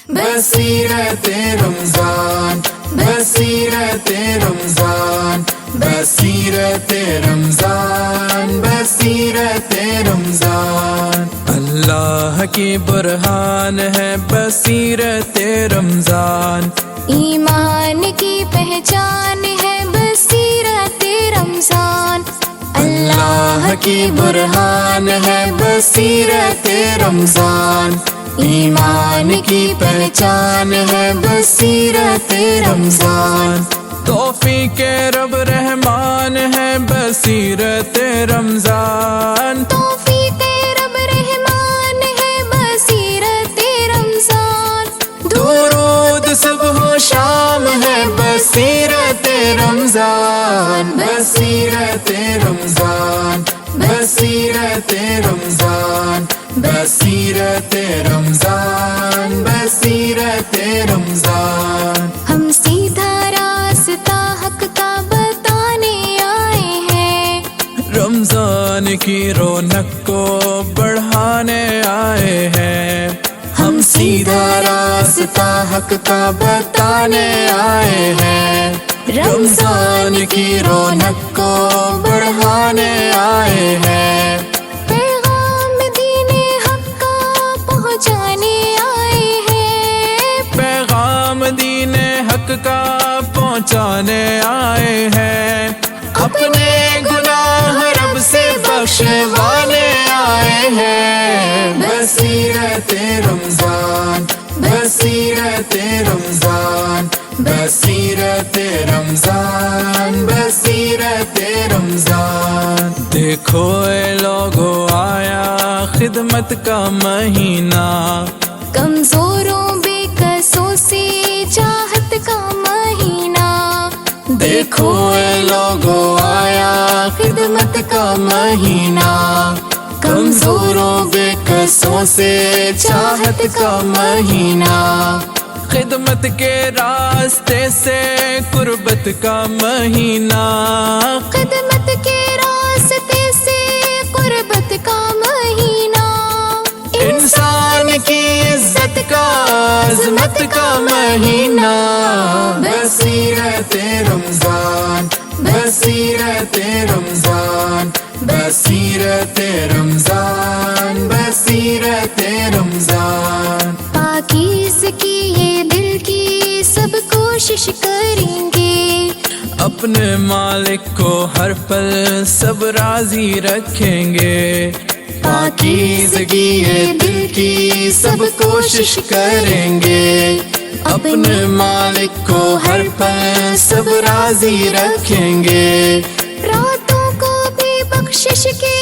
بصیرت رمضان، بصیرت رمضان، بصیرت رمضان، بصیرت رمضان۔ اللہ کی برہان ہے بصیرت رمضان، ایمان کی پہچان ہے بصیرت رمضان۔ اللہ کی برہان ہے بصیرت رمضان، ایمان کی پہچان ہے بصیرت رمضان۔ توفیق رب رحمان ہے بصیرت رمضان، توفیق رب رحمان ہے بصیرت رمضان۔ درود صبح و شام ہے بصیرت رمضان، بصیرت رمضان، بصیرت رمضان، بصیرت رمضان، بصیرت رمضان۔ ہم سیدھا راستہ حق کا بتانے آئے ہیں، رمضان کی رونق کو بڑھانے آئے ہیں، ہم سیدھا راستہ حق کا بتانے آئے ہیں، رمضان کی رونق کو بڑھانے آئے ہیں، پیغام دین حق کا پہنچانے آئے ہیں، پیغام دین حق کا پہنچانے آئے ہیں، اپنے گناہ رب سے بخشوانے آئے ہیں۔ بصیرت رمضان، بصیرت رمضان، بصیرت رمضان، بصیرت رمضان۔ دیکھو اے لوگو آیا خدمت کا مہینہ، کمزوروں بے کسوں سے چاہت کا مہینہ، دیکھو اے لوگو آیا خدمت کا مہینہ، کمزوروں بے کسوں سے چاہت کا مہینہ، خدمت کے راستے سے قربت کا مہینہ، خدمت کے راستے سے قربت کا مہینہ، انسان کی عزت کا عظمت کا مہینہ۔ بصیرت رمضان، بصیرت رمضان، بصیرت رمضان، بصیرت رمضان۔ پاکیزگی یہ دل کی سب کوشش کریں گے، اپنے مالک کو ہر پل سب راضی رکھیں گے، پاکیزگی یہ دل کی سب کوشش کریں گے، اپنے مالک کو ہر پل سب راضی رکھیں گے، راتوں کو بھی بخشش کے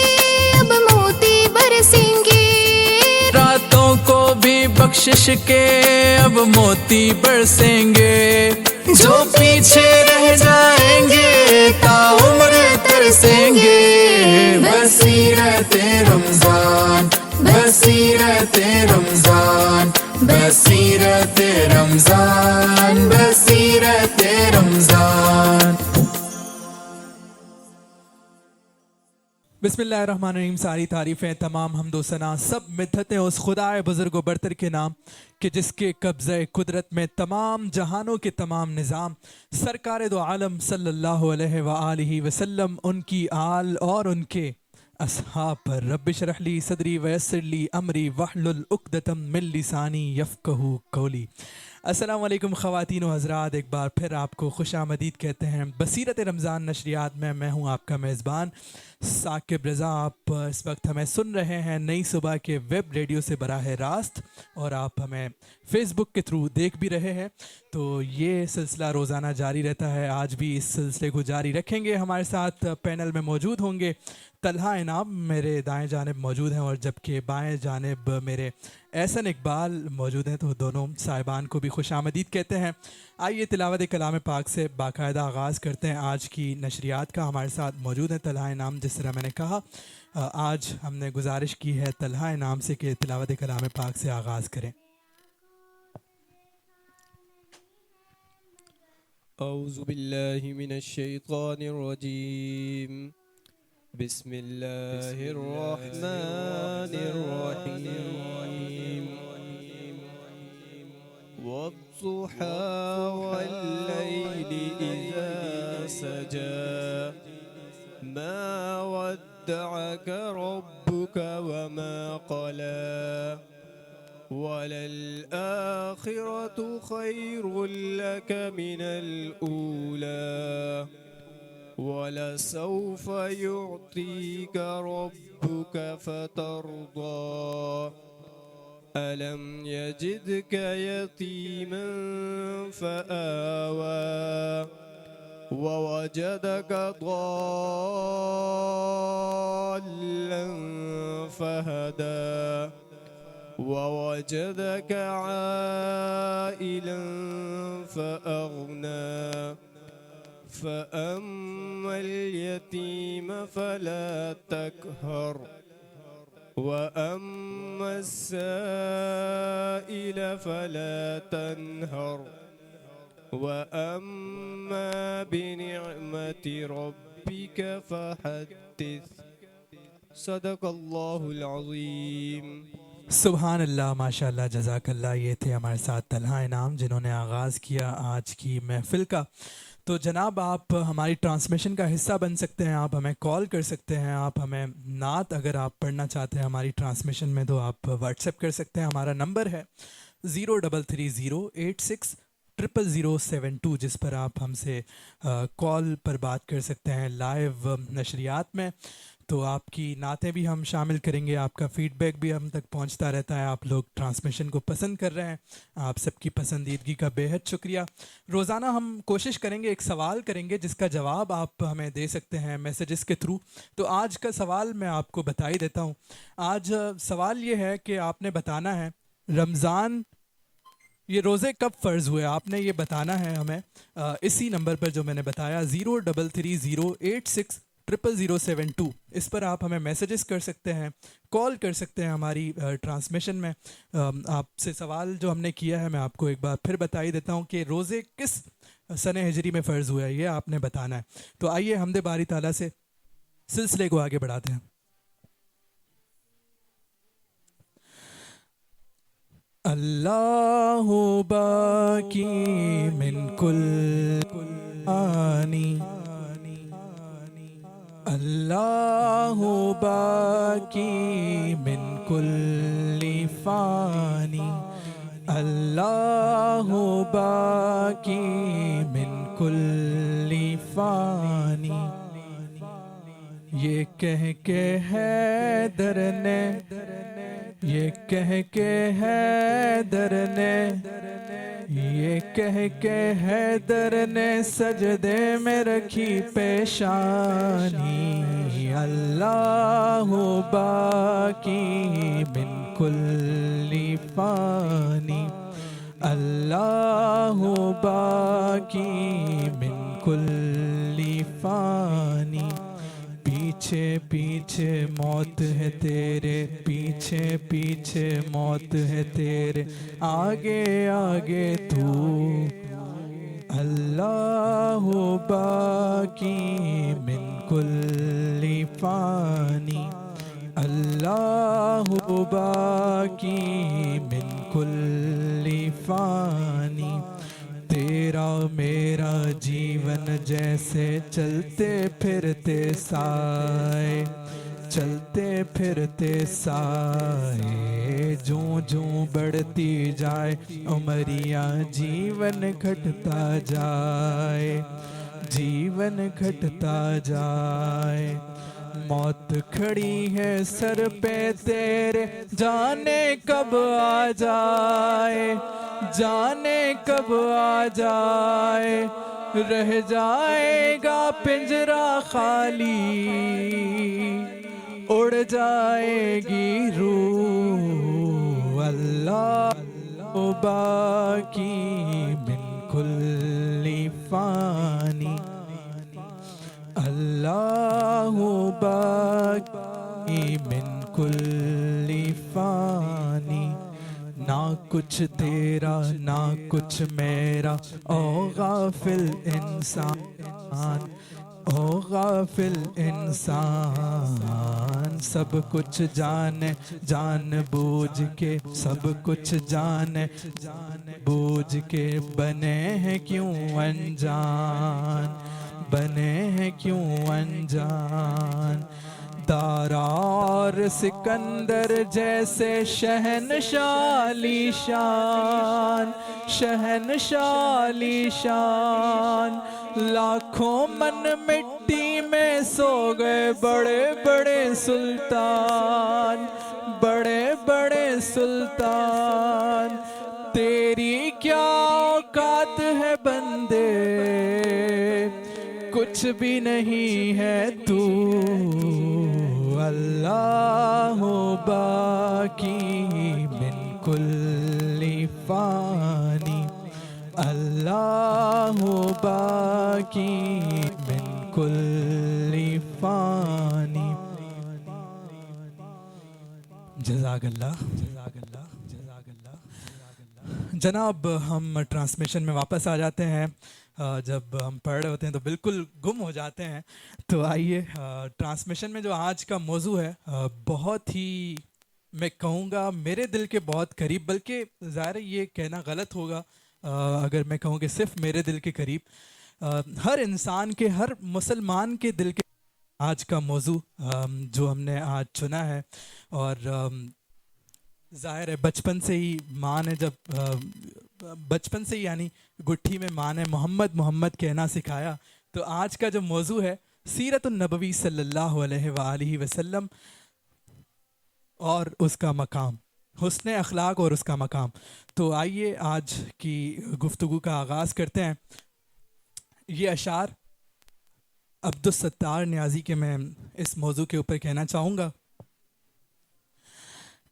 اب موتی برسیں گے، راتوں کو بھی بخشش کے اب موتی برسیں گے، جو پیچھے رہ جائیں گے تا عمر ترسیں گے۔ بصیرت رمضان، بصیرت رمضان، بصیرت رمضان، بصیرت رمضان۔ بسم اللہ الرحمن الرحیم۔ ساری تعریفیں، تمام حمد و ثنا، سب مدحتیں اس خدائے بزرگ و برتر کے نام کہ جس کے قبضہ قدرت میں تمام جہانوں کے تمام نظام، سرکار دو عالم صلی اللہ علیہ وآلہ وسلم، ان کی آل اور ان کے اصحاب پر۔ رب اشرح لی صدری ویسر لی امری واحلل عقدۃ من لسانی یفقہوا قولی۔ السلام علیکم خواتین و حضرات، ایک بار پھر آپ کو خوش آمدید کہتے ہیں بصیرت رمضان نشریات میں۔ میں ہوں آپ کا میزبان ثاقب رضا۔ آپ اس وقت ہمیں سن رہے ہیں نئی صبح کے ویب ریڈیو سے براہ راست، اور آپ ہمیں فیس بک کے تھرو دیکھ بھی رہے ہیں۔ تو یہ سلسلہ روزانہ جاری رہتا ہے، آج بھی اس سلسلے کو جاری رکھیں گے۔ ہمارے ساتھ پینل میں موجود ہوں گے طلحہ انعام میرے دائیں جانب موجود ہیں، اور جبکہ بائیں جانب میرے احسن اقبال موجود ہیں، تو دونوں صاحبان کو بھی خوش آمدید کہتے ہیں۔ آئیے تلاوت کلام پاک سے باقاعدہ آغاز کرتے ہیں آج کی نشریات کا۔ ہمارے ساتھ موجود ہیں طلحہ انعام، جس طرح میں نے کہا آج ہم نے گزارش کی ہے طلحہ انعام سے کہ تلاوت کلام پاک سے آغاز کریں۔ اعوذ باللہ من الشیطان الرجیم، بسم اللہ الرحمن الرحیم۔ والضحى والليل إذا سجى ما ودعك ربك وما قلى وللآخرة خير لك من الأولى ولسوف يعطيك ربك فترضى ألم يجدك يتيما فآوى ووجدك ضالا فهدى ووجدك عائلا فأغنى فأما اليتيم فلا تقهر وأما السائل فلا تنهر وأما بنعمة ربك فحدث صدق الله العظيم. سبحان اللہ، ماشاء اللہ، جزاک اللہ. یہ تھے ہمارے ساتھ طلحہ انعام جنہوں نے آغاز کیا آج کی محفل کا. تو جناب آپ ہماری ٹرانسمیشن کا حصہ بن سکتے ہیں، آپ ہمیں کال کر سکتے ہیں، آپ ہمیں نعت اگر آپ پڑھنا چاہتے ہیں ہماری ٹرانسمیشن میں تو آپ واٹس ایپ کر سکتے ہیں. ہمارا نمبر ہے 0330860007 جس پر آپ ہم سے کال پر بات کر سکتے ہیں لائیو نشریات میں. تو آپ کی نعتیں بھی ہم شامل کریں گے، آپ کا فیڈ بیک بھی ہم تک پہنچتا رہتا ہے. آپ لوگ ٹرانسمیشن کو پسند کر رہے ہیں، آپ سب کی پسندیدگی کا بے حد شکریہ. روزانہ ہم کوشش کریں گے، ایک سوال کریں گے جس کا جواب آپ ہمیں دے سکتے ہیں میسیجز کے تھرو. تو آج کا سوال میں آپ کو بتا ہی دیتا ہوں. آج سوال یہ ہے کہ آپ نے بتانا ہے رمضان یہ روزے کب فرض ہوئے. آپ نے یہ بتانا ہے ہمیں اسی نمبر پر جو میں نے بتایا 0330860007 اس پر آپ ہمیں میسیجز کر سکتے ہیں، کال کر سکتے ہیں ہماری ٹرانسمیشن میں. آپ سے سوال جو ہم نے کیا ہے میں آپ کو ایک بار پھر بتا ہی دیتا ہوں کہ روزے کس سنہ ہجری میں فرض ہوا ہے، یہ آپ نے بتانا ہے. تو آئیے حمد باری تعالیٰ سے سلسلے کو آگے بڑھاتے ہیں. اللہ باقی من کل آنی، اللہ باقی من کل فانی، اللہ باقی من کل فانی. یہ کہہ کے حیدر نے، یہ کہہ کے حیدر نے، یہ کہہ کے حیدر نے سجدے میں رکھی پیشانی. اللہ باقی من کل فانی، اللہ باقی من کل فانی. پیچھے پیچھے موت ہے تیرے، پیچھے پیچھے موت ہے تیرے، آگے آگے تو. اللہ باقی من کل فانی، اللہ باقی من کل فانی. تیرا میرا جیون جیسے چلتے پھرتے سائے، چلتے پھرتے سائے. جوں جوں بڑھتی جائے عمریاں جیون گھٹتا جائے، جیون گھٹتا جائے. موت کھڑی ہے سر پہ تیرے، جانے کب آ جائے، جانے کب آ جائے. رہ جائے گا پنجرا خالی، اڑ جائے گی روح. اللہ باقی من کل فانی، اللہ باقی من کل فانی. نہ کچھ تیرا نہ کچھ میرا او غافل انسان، او غافل انسان سب کچھ جانے جان بوجھ کے سب کچھ جانے جان بوجھ کے بنے ہیں کیوں انجان بنے ہیں کیوں انجان دارا اور سکندر جیسے شہنشاہ علی شان شہنشاہ علی شان لاکھوں من مٹی میں سو گئے بڑے بڑے سلطان بڑے بڑے سلطان تیری کیا اوقات ہے بندے کچھ بھی نہیں ہے تو اللہ باقی من کل فانی اللہ باقی من کل فانی جزاک اللہ جزاک اللہ جزاک اللہ جناب ہم ٹرانسمیشن میں واپس آ جاتے ہیں جب ہم پڑھ رہے ہوتے ہیں تو بالکل گم ہو جاتے ہیں تو آئیے ٹرانسمیشن میں جو آج کا موضوع ہے بہت ہی میں کہوں گا میرے دل کے بہت قریب بلکہ ظاہر یہ کہنا غلط ہوگا اگر میں کہوں کہ صرف میرے دل کے قریب ہر انسان کے ہر مسلمان کے دل کے آج کا موضوع جو ہم نے آج چنا ہے اور ظاہر ہے بچپن سے ہی ماں نے جب بچپن سے ہی یعنی گٹھی میں ماں نے محمد محمد کہنا سکھایا تو آج کا جو موضوع ہے سیرت النبوی صلی اللہ علیہ وآلہ وسلم اور اس کا مقام حسن اخلاق اور اس کا مقام تو آئیے آج کی گفتگو کا آغاز کرتے ہیں یہ اشعار عبدالستار نیازی کے میں اس موضوع کے اوپر کہنا چاہوں گا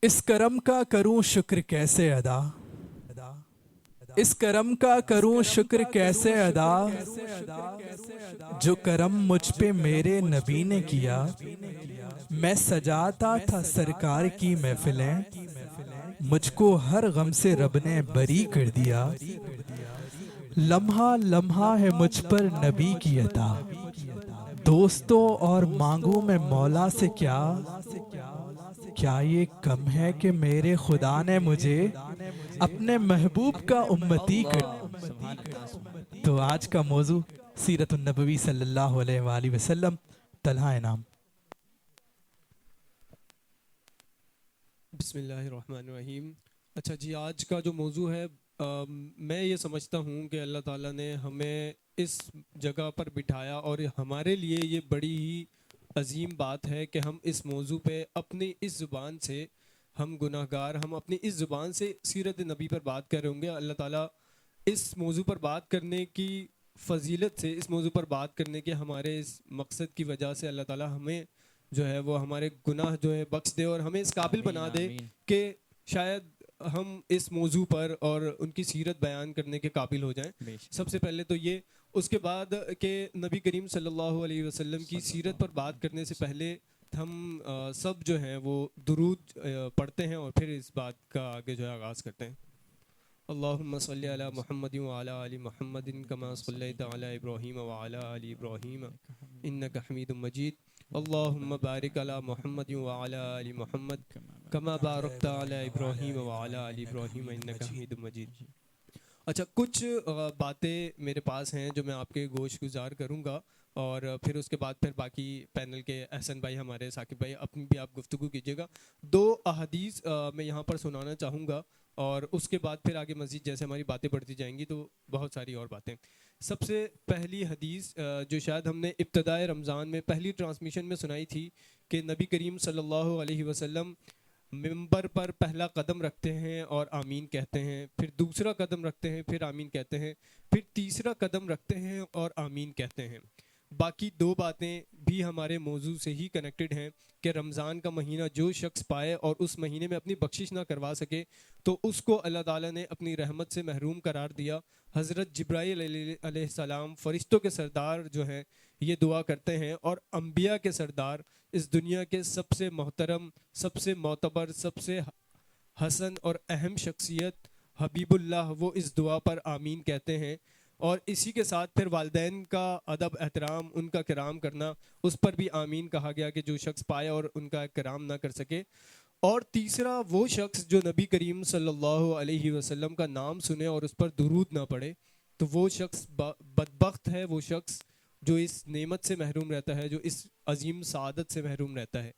اس کرم کا کروں شکر کیسے ادا اس کرم کا کروں شکر کیسے ادا جو کرم مجھ پہ میرے نبی نے کیا میں سجاتا تھا سرکار کی محفلیں مجھ کو ہر غم سے رب نے بری کر دیا لمحہ لمحہ ہے مجھ پر نبی کی عطا دوستوں اور مانگوں میں مولا سے کیا یہ کم ہے کہ میرے خدا نے مجھے اپنے محبوب کا امتی کر تو آج کا موضوع سیرت النبوی صلی اللہ علیہ وآلہ وسلم طلحہ انعام بسم اللہ الرحمن الرحیم. اچھا جی آج کا جو موضوع ہے میں یہ سمجھتا ہوں کہ اللہ تعالیٰ نے ہمیں اس جگہ پر بٹھایا اور ہمارے لیے یہ بڑی ہی عظیم بات ہے کہ ہم اس موضوع پہ اپنی اس زبان سے ہم گناہ گار ہم اپنی اس زبان سے سیرت نبی پر بات کر رہے ہوں گے. اللہ تعالیٰ اس موضوع پر بات کرنے کی فضیلت سے اس موضوع پر بات کرنے کے ہمارے اس مقصد کی وجہ سے اللہ تعالیٰ ہمیں جو ہے وہ ہمارے گناہ جو ہے بخش دے اور ہمیں اس قابل بنا دے کہ شاید ہم اس موضوع پر اور ان کی سیرت بیان کرنے کے قابل ہو جائیں. سب سے پہلے تو یہ اس کے بعد کہ نبی کریم صلی اللہ علیہ وسلم کی سیرت پر بات کرنے سے پہلے ہم سب جو ہیں وہ درود پڑھتے ہیں اور پھر اس بات کا آگے جو ہے آغاز کرتے ہیں. اللہم صلی علی محمد وعلی آل محمد کما صلیت علی ابراہیم وعلی آل ابراہیم انک حمید مجید. اللہم بارک علی محمد وعلی آل محمد کما بارکت علی ابراہیم وعلی آل ابراہیم انک حمید مجید. اچھا کچھ باتیں میرے پاس ہیں جو میں آپ کے گوش گزار کروں گا اور پھر اس کے بعد پھر باقی پینل کے احسن بھائی ہمارے ثاقب بھائی اپنی بھی آپ گفتگو کیجیے گا. 2 احادیث میں یہاں پر سنانا چاہوں گا اور اس کے بعد پھر آگے مزید جیسے ہماری باتیں بڑھتی جائیں گی تو بہت ساری اور باتیں. سب سے پہلی حدیث جو شاید ہم نے ابتدائے رمضان میں پہلی ٹرانسمیشن میں سنائی تھی کہ نبی کریم صلی اللہ علیہ وسلم ممبر پر پہلا قدم رکھتے ہیں اور آمین کہتے ہیں, پھر دوسرا قدم رکھتے ہیں پھر آمین کہتے ہیں, پھر تیسرا قدم رکھتے ہیں اور آمین کہتے ہیں. باقی 2 باتیں بھی ہمارے موضوع سے ہی کنیکٹڈ ہیں کہ رمضان کا مہینہ جو شخص پائے اور اس مہینے میں اپنی بخشش نہ کروا سکے تو اس کو اللہ تعالیٰ نے اپنی رحمت سے محروم قرار دیا. حضرت جبرائیل علیہ السلام فرشتوں کے سردار جو ہیں یہ دعا کرتے ہیں اور انبیاء کے سردار اس دنیا کے سب سے محترم, سب سے معتبر, سب سے حسن اور اہم شخصیت حبیب اللہ وہ اس دعا پر آمین کہتے ہیں. اور اسی کے ساتھ پھر والدین کا ادب احترام، ان کا کرام کرنا، اس پر بھی آمین کہا گیا کہ جو شخص پائے اور ان کا کرام نہ کر سکے. اور تیسرا وہ شخص جو نبی کریم صلی اللہ علیہ وسلم کا نام سنے اور اس پر درود نہ پڑھے تو وہ شخص بدبخت ہے، وہ شخص جو اس نعمت سے محروم رہتا ہے، جو اس عظیم سعادت سے محروم رہتا ہے.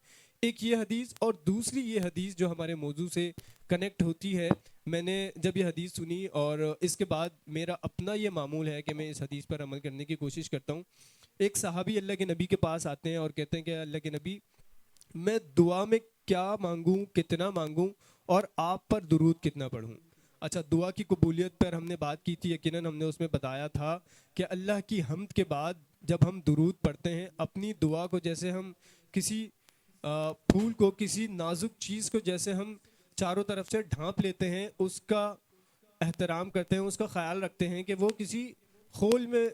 ایک یہ حدیث، اور دوسری یہ حدیث جو ہمارے موضوع سے کنیکٹ ہوتی ہے. میں نے جب یہ حدیث سنی اور اس کے بعد میرا اپنا یہ معمول ہے کہ میں اس حدیث پر عمل کرنے کی کوشش کرتا ہوں. ایک صحابی اللہ کے نبی کے پاس آتے ہیں اور کہتے ہیں کہ اللہ کے نبی، میں دعا میں کیا مانگوں، کتنا مانگوں، اور آپ پر درود کتنا پڑھوں. اچھا، دعا کی قبولیت پر ہم نے بات کی تھی. یقیناً ہم نے اس میں بتایا تھا کہ اللہ کی حمد کے بعد جب ہم درود پڑھتے ہیں، اپنی دعا کو جیسے ہم کسی پھول کو، کسی نازک چیز کو جیسے ہم چاروں طرف سے ڈھانپ لیتے ہیں، اس کا احترام کرتے ہیں، اس کا خیال رکھتے ہیں کہ وہ کسی خول میں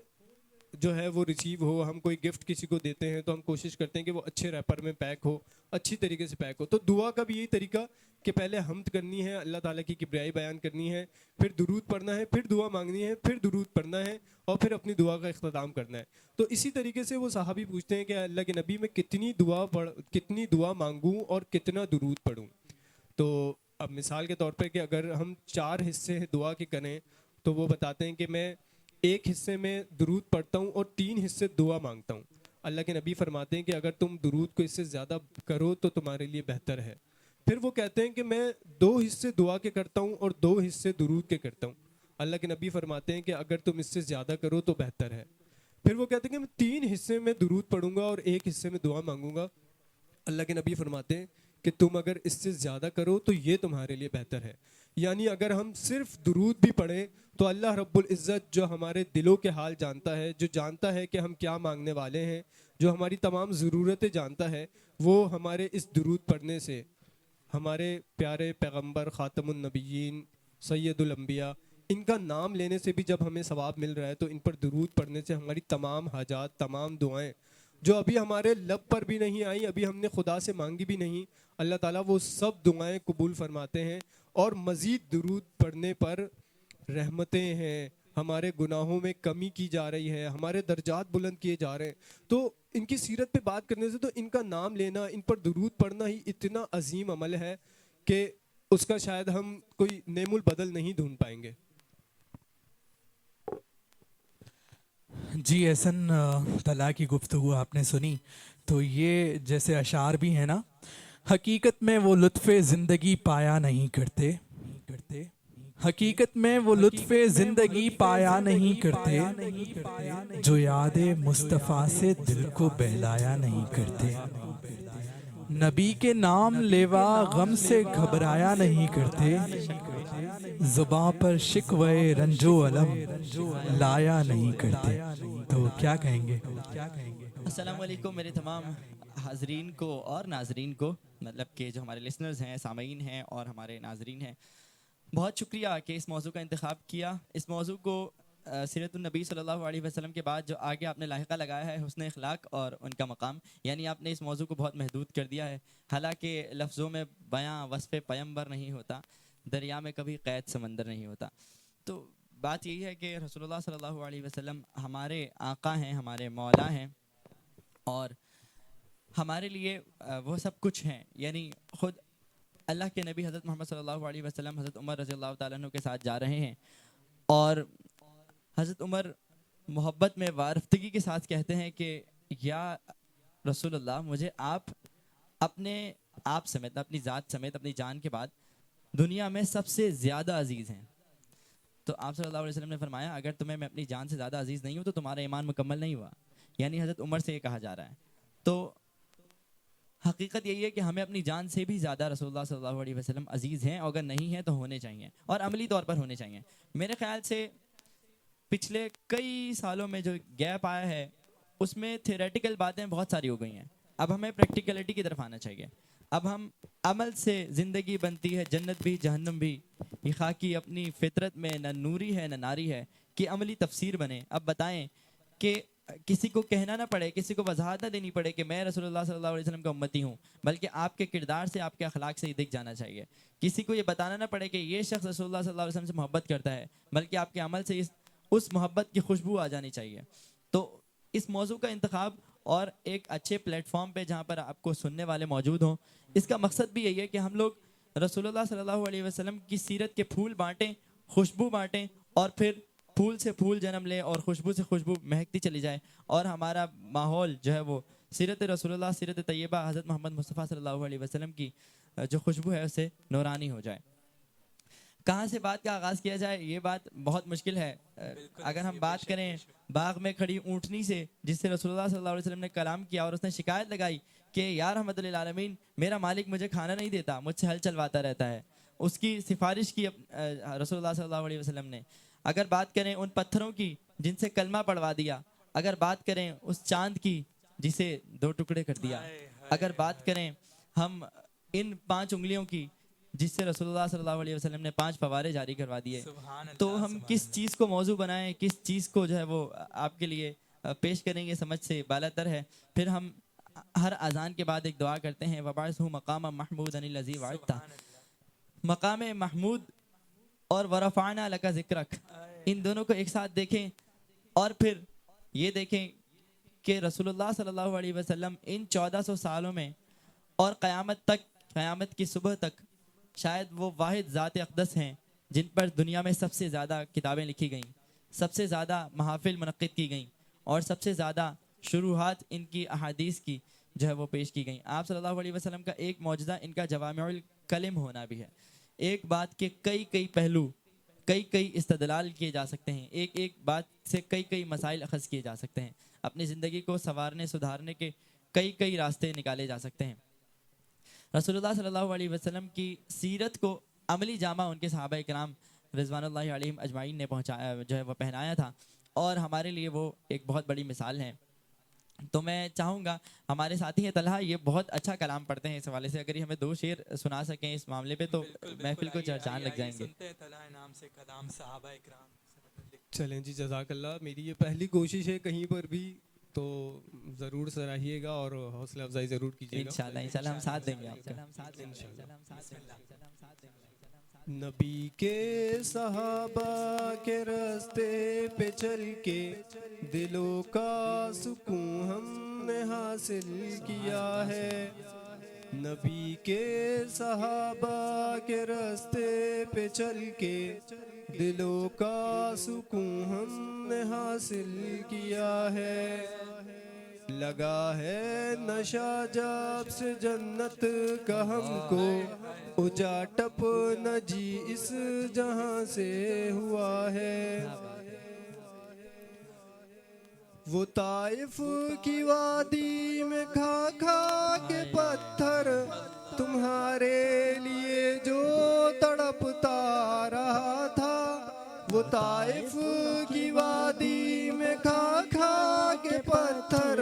جو ہے وہ ریسیو ہو. ہم کوئی گفٹ کسی کو دیتے ہیں تو ہم کوشش کرتے ہیں کہ وہ اچھے ریپر میں پیک ہو، اچھی طریقے سے پیک ہو. تو دعا کا بھی یہی طریقہ کہ پہلے حمد کرنی ہے، اللہ تعالیٰ کی کبریائی بیان کرنی ہے، پھر درود پڑھنا ہے، پھر دعا مانگنی ہے، پھر درود پڑھنا ہے، اور پھر اپنی دعا کا اختتام کرنا ہے. تو اسی طریقے سے وہ صحابی پوچھتے ہیں کہ اللہ کے نبی، میں کتنی دعا مانگوں اور کتنا درود پڑھوں. تو اب مثال کے طور پہ کہ اگر ہم 4 حصے دعا کے کریں تو وہ بتاتے ہیں کہ میں ایک حصے میں درود پڑھتا ہوں اور 3 حصے دعا مانگتا ہوں. اللہ کے نبی فرماتے ہیں کہ اگر تم درود کو اس سے زیادہ کرو تو تمہارے لیے بہتر ہے. پھر وہ کہتے ہیں کہ میں 2 حصے دعا کے کرتا ہوں اور 2 حصے درود کے کرتا ہوں. اللہ کے نبی فرماتے ہیں کہ اگر تم اس سے زیادہ کرو تو بہتر ہے. پھر وہ کہتے ہیں کہ میں 3 حصے میں درود پڑھوں گا اور 1 حصے میں دعا مانگوں گا. اللہ کے نبی فرماتے ہیں کہ تم اگر اس سے زیادہ کرو تو یہ تمہارے لیے بہتر ہے. یعنی اگر ہم صرف درود بھی پڑھیں تو اللہ رب العزت جو ہمارے دلوں کے حال جانتا ہے، جو جانتا ہے کہ ہم کیا مانگنے والے ہیں، جو ہماری تمام ضرورتیں جانتا ہے، وہ ہمارے اس درود پڑھنے سے، ہمارے پیارے پیغمبر خاتم النبیین سید الانبیاء، ان کا نام لینے سے بھی جب ہمیں ثواب مل رہا ہے تو ان پر درود پڑھنے سے ہماری تمام حاجات، تمام دعائیں جو ابھی ہمارے لب پر بھی نہیں آئیں، ابھی ہم نے خدا سے مانگی بھی نہیں، اللہ تعالیٰ وہ سب دعائیں قبول فرماتے ہیں. اور مزید درود پڑھنے پر رحمتیں ہیں، ہمارے گناہوں میں کمی کی جا رہی ہے، ہمارے درجات بلند کیے جا رہے ہیں. تو ان کی سیرت پہ بات کرنے سے تو ان کا نام لینا، ان پر درود پڑھنا ہی اتنا عظیم عمل ہے کہ اس کا شاید ہم کوئی نعم البدل نہیں ڈھونڈ پائیں گے. جی احسن، طلاق کی گفتگو آپ نے سنی تو یہ جیسے اشعار بھی ہیں نا، حقیقت میں وہ لطف زندگی پایا نہیں کرتے، حقیقت میں وہ لطف زندگی پایا نہیں کرتے، جو یاد مصطفیٰ سے دل کو بہلایا نہیں کرتے. نبی کے نام لیوا غم سے گھبرایا نہیں کرتے، زباں پر شکوے رنج و علم لایا نہیں کرتے. تو کیا کہیں گے؟ السلام علیکم میرے تمام حاضرین کو اور ناظرین کو، مطلب کہ جو ہمارے لسنرز ہیں، سامعین ہیں اور ہمارے ناظرین ہیں. بہت شکریہ کہ اس موضوع کا انتخاب کیا. اس موضوع کو سیرت النبی صلی اللہ علیہ وسلم کے بعد جو آگے آپ نے لاحقہ لگایا ہے حسن اخلاق اور ان کا مقام، یعنی آپ نے اس موضوع کو بہت محدود کر دیا ہے. حالانکہ لفظوں میں بیاں وصف پیمبر نہیں ہوتا، دریا میں کبھی قید سمندر نہیں ہوتا. تو بات یہی ہے کہ رسول اللہ صلی اللہ علیہ وسلم ہمارے آقا ہیں، ہمارے مولا ہیں، اور ہمارے لیے وہ سب کچھ ہیں. یعنی خود اللہ کے نبی حضرت محمد صلی اللہ علیہ وسلم حضرت عمر رضی اللہ تعالیٰ عنہ کے ساتھ جا رہے ہیں، اور حضرت عمر محبت میں وارفتگی کے ساتھ کہتے ہیں کہ یا رسول اللہ، مجھے آپ اپنے آپ سمیت، اپنی ذات سمیت، اپنی جان کے بعد دنیا میں سب سے زیادہ عزیز ہیں. تو آپ صلی اللہ علیہ وسلم نے فرمایا اگر تمہیں میں اپنی جان سے زیادہ عزیز نہیں ہوں تو تمہارا ایمان مکمل نہیں ہوا. یعنی حضرت عمر سے یہ کہا جا رہا ہے. تو حقیقت یہی ہے کہ ہمیں اپنی جان سے بھی زیادہ رسول اللہ صلی اللہ علیہ وسلم عزیز ہیں، اور اگر نہیں ہیں تو ہونے چاہیے، اور عملی طور پر ہونے چاہیے. میرے خیال سے پچھلے کئی سالوں میں جو گیپ آیا ہے اس میں تھیوریٹیکل باتیں بہت ساری ہو گئی ہیں. اب ہمیں پریکٹیکلٹی کی طرف آنا چاہیے. اب ہم عمل سے زندگی بنتی ہے، جنت بھی جہنم بھی. یہ خاکی اپنی فطرت میں نہ نوری ہے نہ ناری ہے کہ عملی تفسیر بنے. اب بتائیں کہ کسی کو کہنا نہ پڑے، کسی کو وضاحت نہ دینی پڑے کہ میں رسول اللہ صلی اللہ علیہ وسلم کا امتی ہوں، بلکہ آپ کے کردار سے، آپ کے اخلاق سے یہ دکھ جانا چاہیے. کسی کو یہ بتانا نہ پڑے کہ یہ شخص رسول اللہ صلی اللہ علیہ وسلم سے محبت کرتا ہے، بلکہ آپ کے عمل سے اس محبت کی خوشبو آ جانی چاہیے. تو اس موضوع کا انتخاب اور ایک اچھے پلیٹ فارم پہ جہاں پر آپ کو سننے والے موجود ہوں، اس کا مقصد بھی یہی ہے کہ ہم لوگ رسول اللہ صلی اللہ علیہ وسلم کی سیرت کے پھول بانٹیں، خوشبو بانٹیں، اور پھر پھول سے پھول جنم لے اور خوشبو سے خوشبو مہکتی چلی جائے، اور ہمارا ماحول جو ہے وہ سیرت رسول اللہ، سیرت طیبہ حضرت محمد مصطفیٰ صلی اللہ علیہ وسلم کی جو خوشبو ہے اسے نورانی ہو جائے. کہاں سے بات کا آغاز کیا جائے یہ بات بہت مشکل ہے. اگر ہم بات کریں باغ میں کھڑی اونٹنی سے جس سے رسول اللہ صلی اللہ علیہ وسلم نے کلام کیا اور اس نے شکایت لگائی کہ یا رحمت للعالمین میرا مالک مجھے کھانا نہیں دیتا، مجھ سے ہل چلواتا رہتا ہے، اس کی سفارش کی رسول اللہ صلی اللہ علیہ وسلم نے. اگر بات کریں ان پتھروں کی جن سے کلمہ پڑھوا دیا، اگر بات کریں اس چاند کی جسے 2 ٹکڑے کر دیا، اگر بات کریں ہم ان 5 انگلیوں کی جس سے رسول اللہ صلی اللہ علیہ وسلم نے 5 فوارے جاری کروا دیے، تو ہم کس چیز کو موضوع بنائیں، کس چیز کو جو ہے وہ آپ کے لیے پیش کریں گے سمجھ سے بالاتر ہے. پھر ہم ہر اذان کے بعد ایک دعا کرتے ہیں وَبَعِثْهُ مَقَامًا مَحْمُودًا الَّذِي وَعَدتَّ. مقام محمود اور ورفعنا لک ذکرک، ان دونوں کو ایک ساتھ دیکھیں اور پھر یہ دیکھیں کہ رسول اللہ صلی اللہ علیہ وسلم ان 1400 سالوں میں اور قیامت تک، قیامت کی صبح تک شاید وہ واحد ذات اقدس ہیں جن پر دنیا میں سب سے زیادہ کتابیں لکھی گئیں، سب سے زیادہ محافل منعقد کی گئیں، اور سب سے زیادہ شروحات ان کی احادیث کی جو ہے وہ پیش کی گئیں. آپ صلی اللہ علیہ وسلم کا ایک معجزہ ان کا جوامع الکلم ہونا بھی ہے. ایک بات کے کئی پہلو، کئی استدلال کیے جا سکتے ہیں، ایک بات سے کئی مسائل اخذ کیے جا سکتے ہیں، اپنی زندگی کو سنوارنے سدھارنے کے کئی راستے نکالے جا سکتے ہیں. رسول اللہ صلی اللہ علیہ وسلم کی سیرت کو عملی جامہ ان کے صحابہ کرام رضوان اللہ علیہم اجمعین نے پہنچایا جو ہے وہ پہنایا تھا، اور ہمارے لیے وہ ایک بہت بڑی مثال ہے. تو میں چاہوں گا ہمارے ساتھی ہیں طلحہ، یہ بہت اچھا کلام پڑھتے ہیں، اس حوالے سے اگر یہ ہمیں 2 شعر سنا سکیں اس معاملے پہ تو محفل کو چہچان لگ جائیں گے. چلیں جی، جزاک اللہ. میری یہ پہلی کوشش ہے کہیں پر بھی، تو ضرور سراہیے گا اور حوصلہ افزائی ضرور کیجیے گا. انشاءاللہ ہم ساتھ دیں گے آپ کا. نبی کے صحابہ کے راستے پہ چل کے دلوں کا سکون ہم نے حاصل کیا ہے. نبی کے صحابہ کے راستے پہ چل کے دلوں کا سکون ہم نے حاصل کیا ہے. لگا ہے نشہ جب سے جنت کا ہم کو، اجا ٹپ نہ جی اس جہاں سے ہوا ہے. وہ طائف کی وادی میں کھا کے پتھر تمہارے لیے جو تڑپتا رہا تھا. وہ طائف کی وادی میں کھا کے پتھر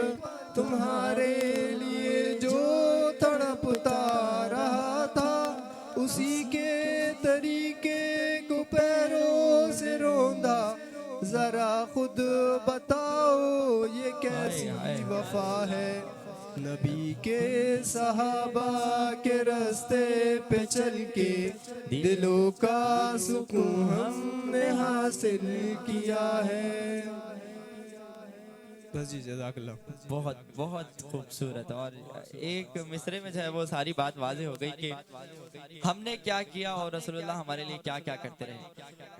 تمہارے لیے جو تڑپتا رہا تھا، اسی کے طریقے کو پیروں سے روندا. ذرا خود بتاؤ یہ کیسی وفا ہے. نبی کے صحابہ کے راستے پہ چل کے دلوں کا سکون ہم نے حاصل کیا ہے. بس جی، جزاک اللہ. بہت خوبصورت. اور ایک مصرے میں جو ہے وہ ساری بات واضح ہو گئی کہ ہم نے کیا کیا اور رسول اللہ ہمارے لیے کیا کرتے رہے.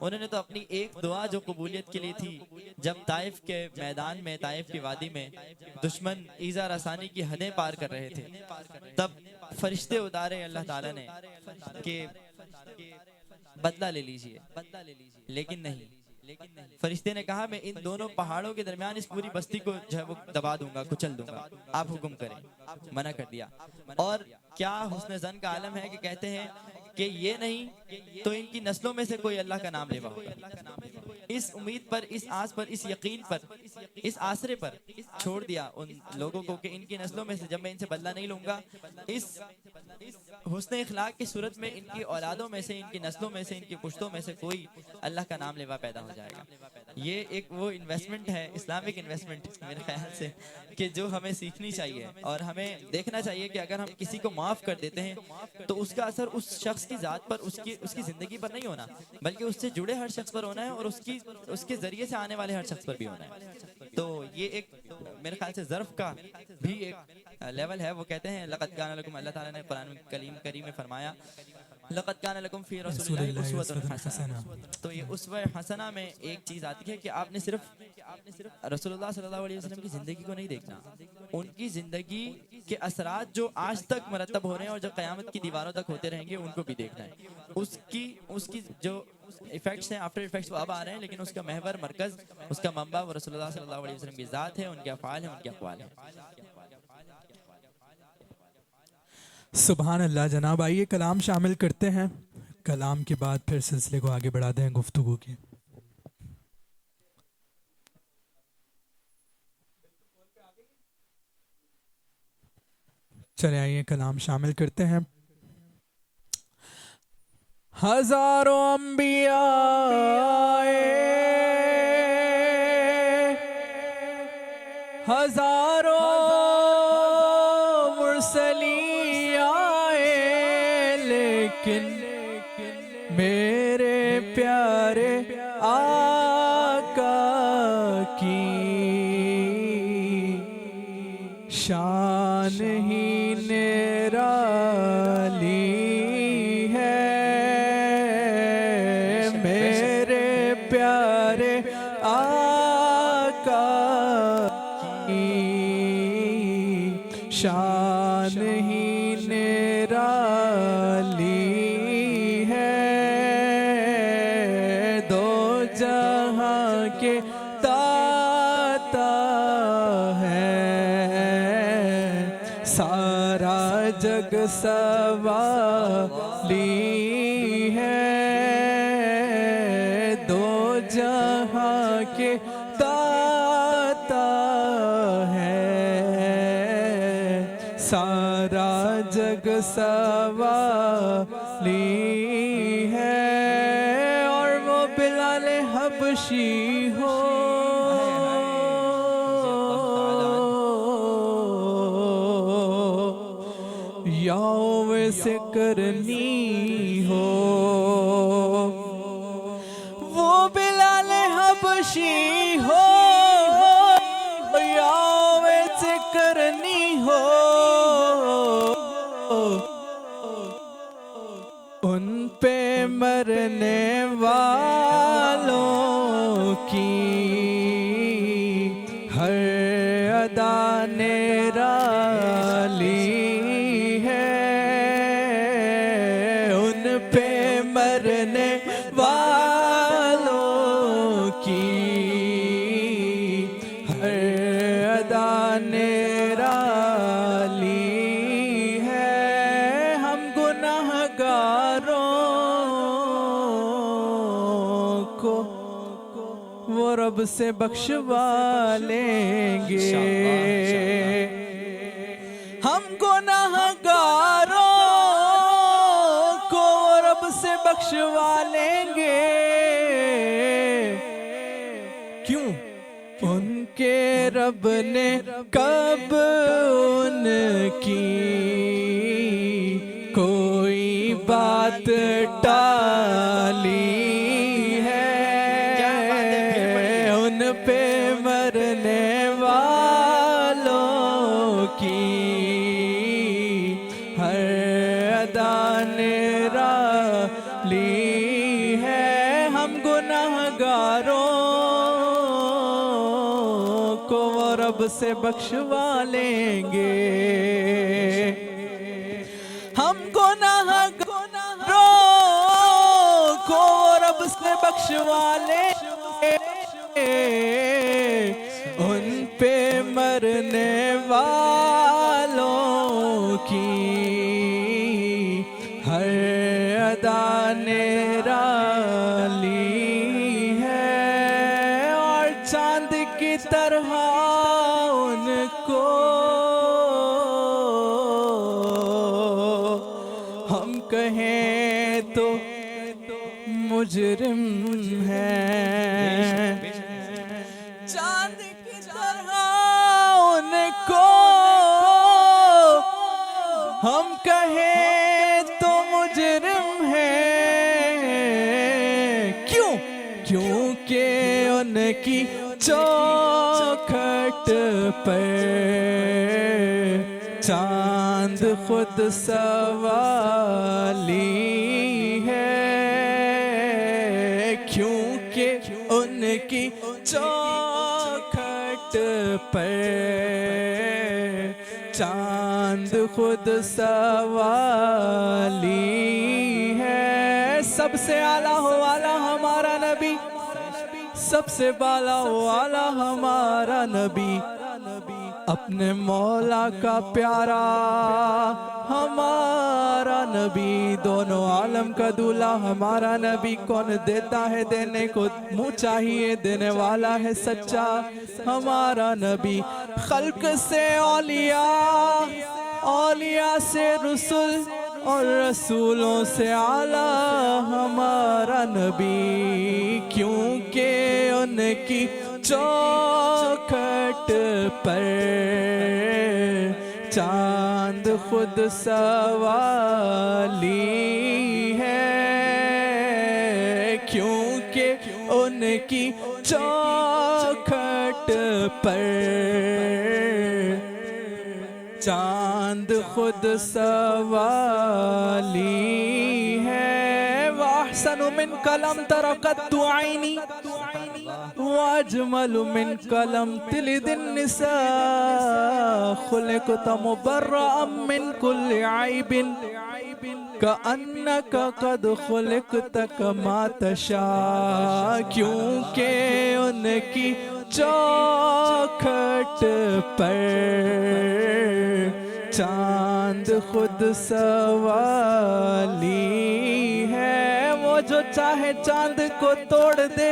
انہوں نے تو اپنی ایک دعا جو قبولیت کے لیے تھی، جب طائف کے میدان میں، طائف کی وادی میں دشمن ایذا رسانی کی حدیں پار کر رہے تھے، تب فرشتے اتارے اللہ تعالیٰ نے کہ بدلہ لے لیجئے، لیکن نہیں. فرشتے نے کہا میں ان دونوں پہاڑوں کے درمیان اس پوری بستی کو جو ہے وہ دبا دوں گا، کچل دوں گا، آپ حکم کریں. منع کر دیا. اور کیا حسن زن کا عالم ہے کہ کہتے ہیں کہ یہ نہیں تو ان کی نسلوں میں سے کوئی اللہ کا نام لیوا ہوگا. اس امید پر، اس آس پر، اس یقین پر، اس آسرے پر چھوڑ دیا ان لوگوں کو کہ ان کی نسلوں میں سے جب میں ان سے بدلہ نہیں لوں گا، اس حسن اخلاق کی صورت میں ان کی اولادوں میں سے، ان کی نسلوں میں سے، ان کی پشتوں میں سے کوئی اللہ کا نام لیوا پیدا ہو جائے گا۔ یہ ایک وہ انویسٹمنٹ ہے، اسلامک انویسٹمنٹ میرے خیال سے، کہ جو ہمیں سیکھنی چاہیے اور ہمیں دیکھنا چاہیے کہ اگر ہم کسی کو معاف کر دیتے ہیں تو اس کا اثر اس شخص کی ذات پر، اس کی زندگی پر نہیں ہونا، بلکہ اس سے جڑے ہر شخص پر ہونا ہے اور اس کے ذریعے سے آنے والے ہر شخص پر بھی ہونا ہے۔ تو یہ ایک میرے خیال سے ظرف کا بھی ایک لیول ہے۔ وہ کہتے ہیں لقد کان لکم، اللہ تعالیٰ نے قرآن کریم میں فرمایا لقد کان لکم فی رسول اللہ اسوۃ حسنہ۔ تو یہ اسوہ حسنہ میں ایک چیز آتی ہے کہ آپ نے صرف رسول اللہ صلی اللہ علیہ وسلم کی زندگی کو نہیں دیکھنا، ان کی زندگی کے اثرات جو آج تک مرتب ہو رہے ہیں اور جو قیامت کی دیواروں تک ہوتے رہیں گے ان کو بھی دیکھنا ہے۔ اس کی جو ایفیکٹس ہیں، آفٹر ایفیکٹس وہ اب آ رہے ہیں، لیکن اس کا محور، مرکز، اس کا منبع وہ رسول اللہ صلی اللہ علیہ وسلم کی ذات ہے، ان کے افعال ہیں، ان کے اقوال ہیں۔ سبحان اللہ جناب، آئیے کلام شامل کرتے ہیں، کلام کے بعد پھر سلسلے کو آگے بڑھا دیں گفتگو کی۔ چلے آئیے کلام شامل کرتے ہیں۔ ہزاروں انبیاء ہزاروں مرسلین آئے، لیکن میرے پیارے آقا کی شان ہی نرالی ہے، میرے پیارے آقا کی شان ہی نرالی ہے، دو جہاں کے داتا ہے، سارا جگ سوالی ہے، دو جہاں کے داتا ہے، سارا جگ سوالی ہے، اور وہ بلال حبشی ہو یا ویسے کرنی ہو، وہ بلال حبشی ہو یا ویسے کرنی ہو، ان پہ مرنے والوں کی ہر ادا نرالی ہے، ان پہ مرنے والوں کی ہر ادا نرالی ہے، ہم گناہگاروں کو وہ رب سے بخشوا لیں گے، ہم گناہگاروں کو رب سے بخشوا لیں گے، کیوں؟ ان کے رب نے کب ان کی کوئی بات ٹالی ہے، ان پہ مرنے والوں کی ہر ادا نرالی ہے، ہم گناہگاروں کو وہ رب سے بخشوا لیں گے، ہم گناہگاروں کو رب سے بخشوا لیں گے، ان پہ مرنے والوں کی ہر ادا نرالی ہے، اور چاند کی طرح ان کو مجرم ہیں، چاند کی طرح ان کو ہم کہیں تو مجرم ہیں، کیوں؟ کیونکہ ان کی چوکھٹ پر چاند خود سوالی ہے، کیونکہ ان کی چوکھٹ پر چاند خود سوالی ہے۔ سب سے اعلیٰ والا ہمارا نبی، سب سے بالا والا ہمارا نبی، اپنے مولا کا پیارا ہمارا نبی، دونوں عالم کا دولہا ہمارا نبی، کون دیتا ہے دینے کو منہ چاہیے، دینے والا ہے سچا ہمارا نبی، خلق سے اولیاء، اولیاء سے رسول، اور رسولوں سے اعلیٰ ہمارا نبی، کیونکہ ان کی چوکھٹ پر چاند خود سوالی ہے، کیونکہ ان کی چوکھٹ پر چاند خود سوالی ہے۔ وَأَحْسَنُ مِنْكَ لَمْ تَرَ قَطُّ عَيْنِي وَأَجْمَلُ مِنْكَ لَمْ تَلِدِ النِّسَاءُ خُلِقْتَ مُبَرَّأً مِنْ كُلِّ عَيْبٍ كَأَنَّكَ قَدْ خُلِقْتَ كَمَا تَشَاءُ، کیونکہ ان کی چوکھٹ پر چاند خود سوالی ہے۔ وہ جو چاہے چاند کو توڑ دے،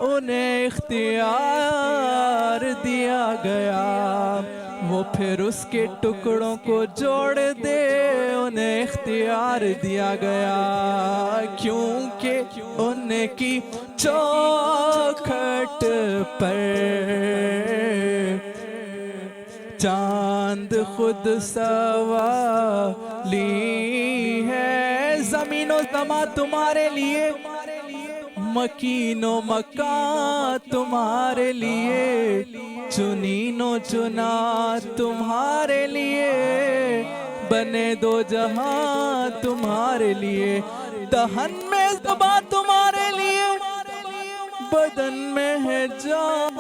انہیں اختیار دیا گیا، وہ پھر اس کے ٹکڑوں کو جوڑ دے، انہیں اختیار دیا گیا، کیونکہ ان کی چوکھٹ پر چاند خود سوالی ہے۔ زمین و زمان تمہارے لیے، مکین و مکان تمہارے لیے، چنین و چنا تمہارے لیے، بنے دو جہاں تمہارے لیے، دہن میں زبان تمہارے لیے، بدن میں ہے جان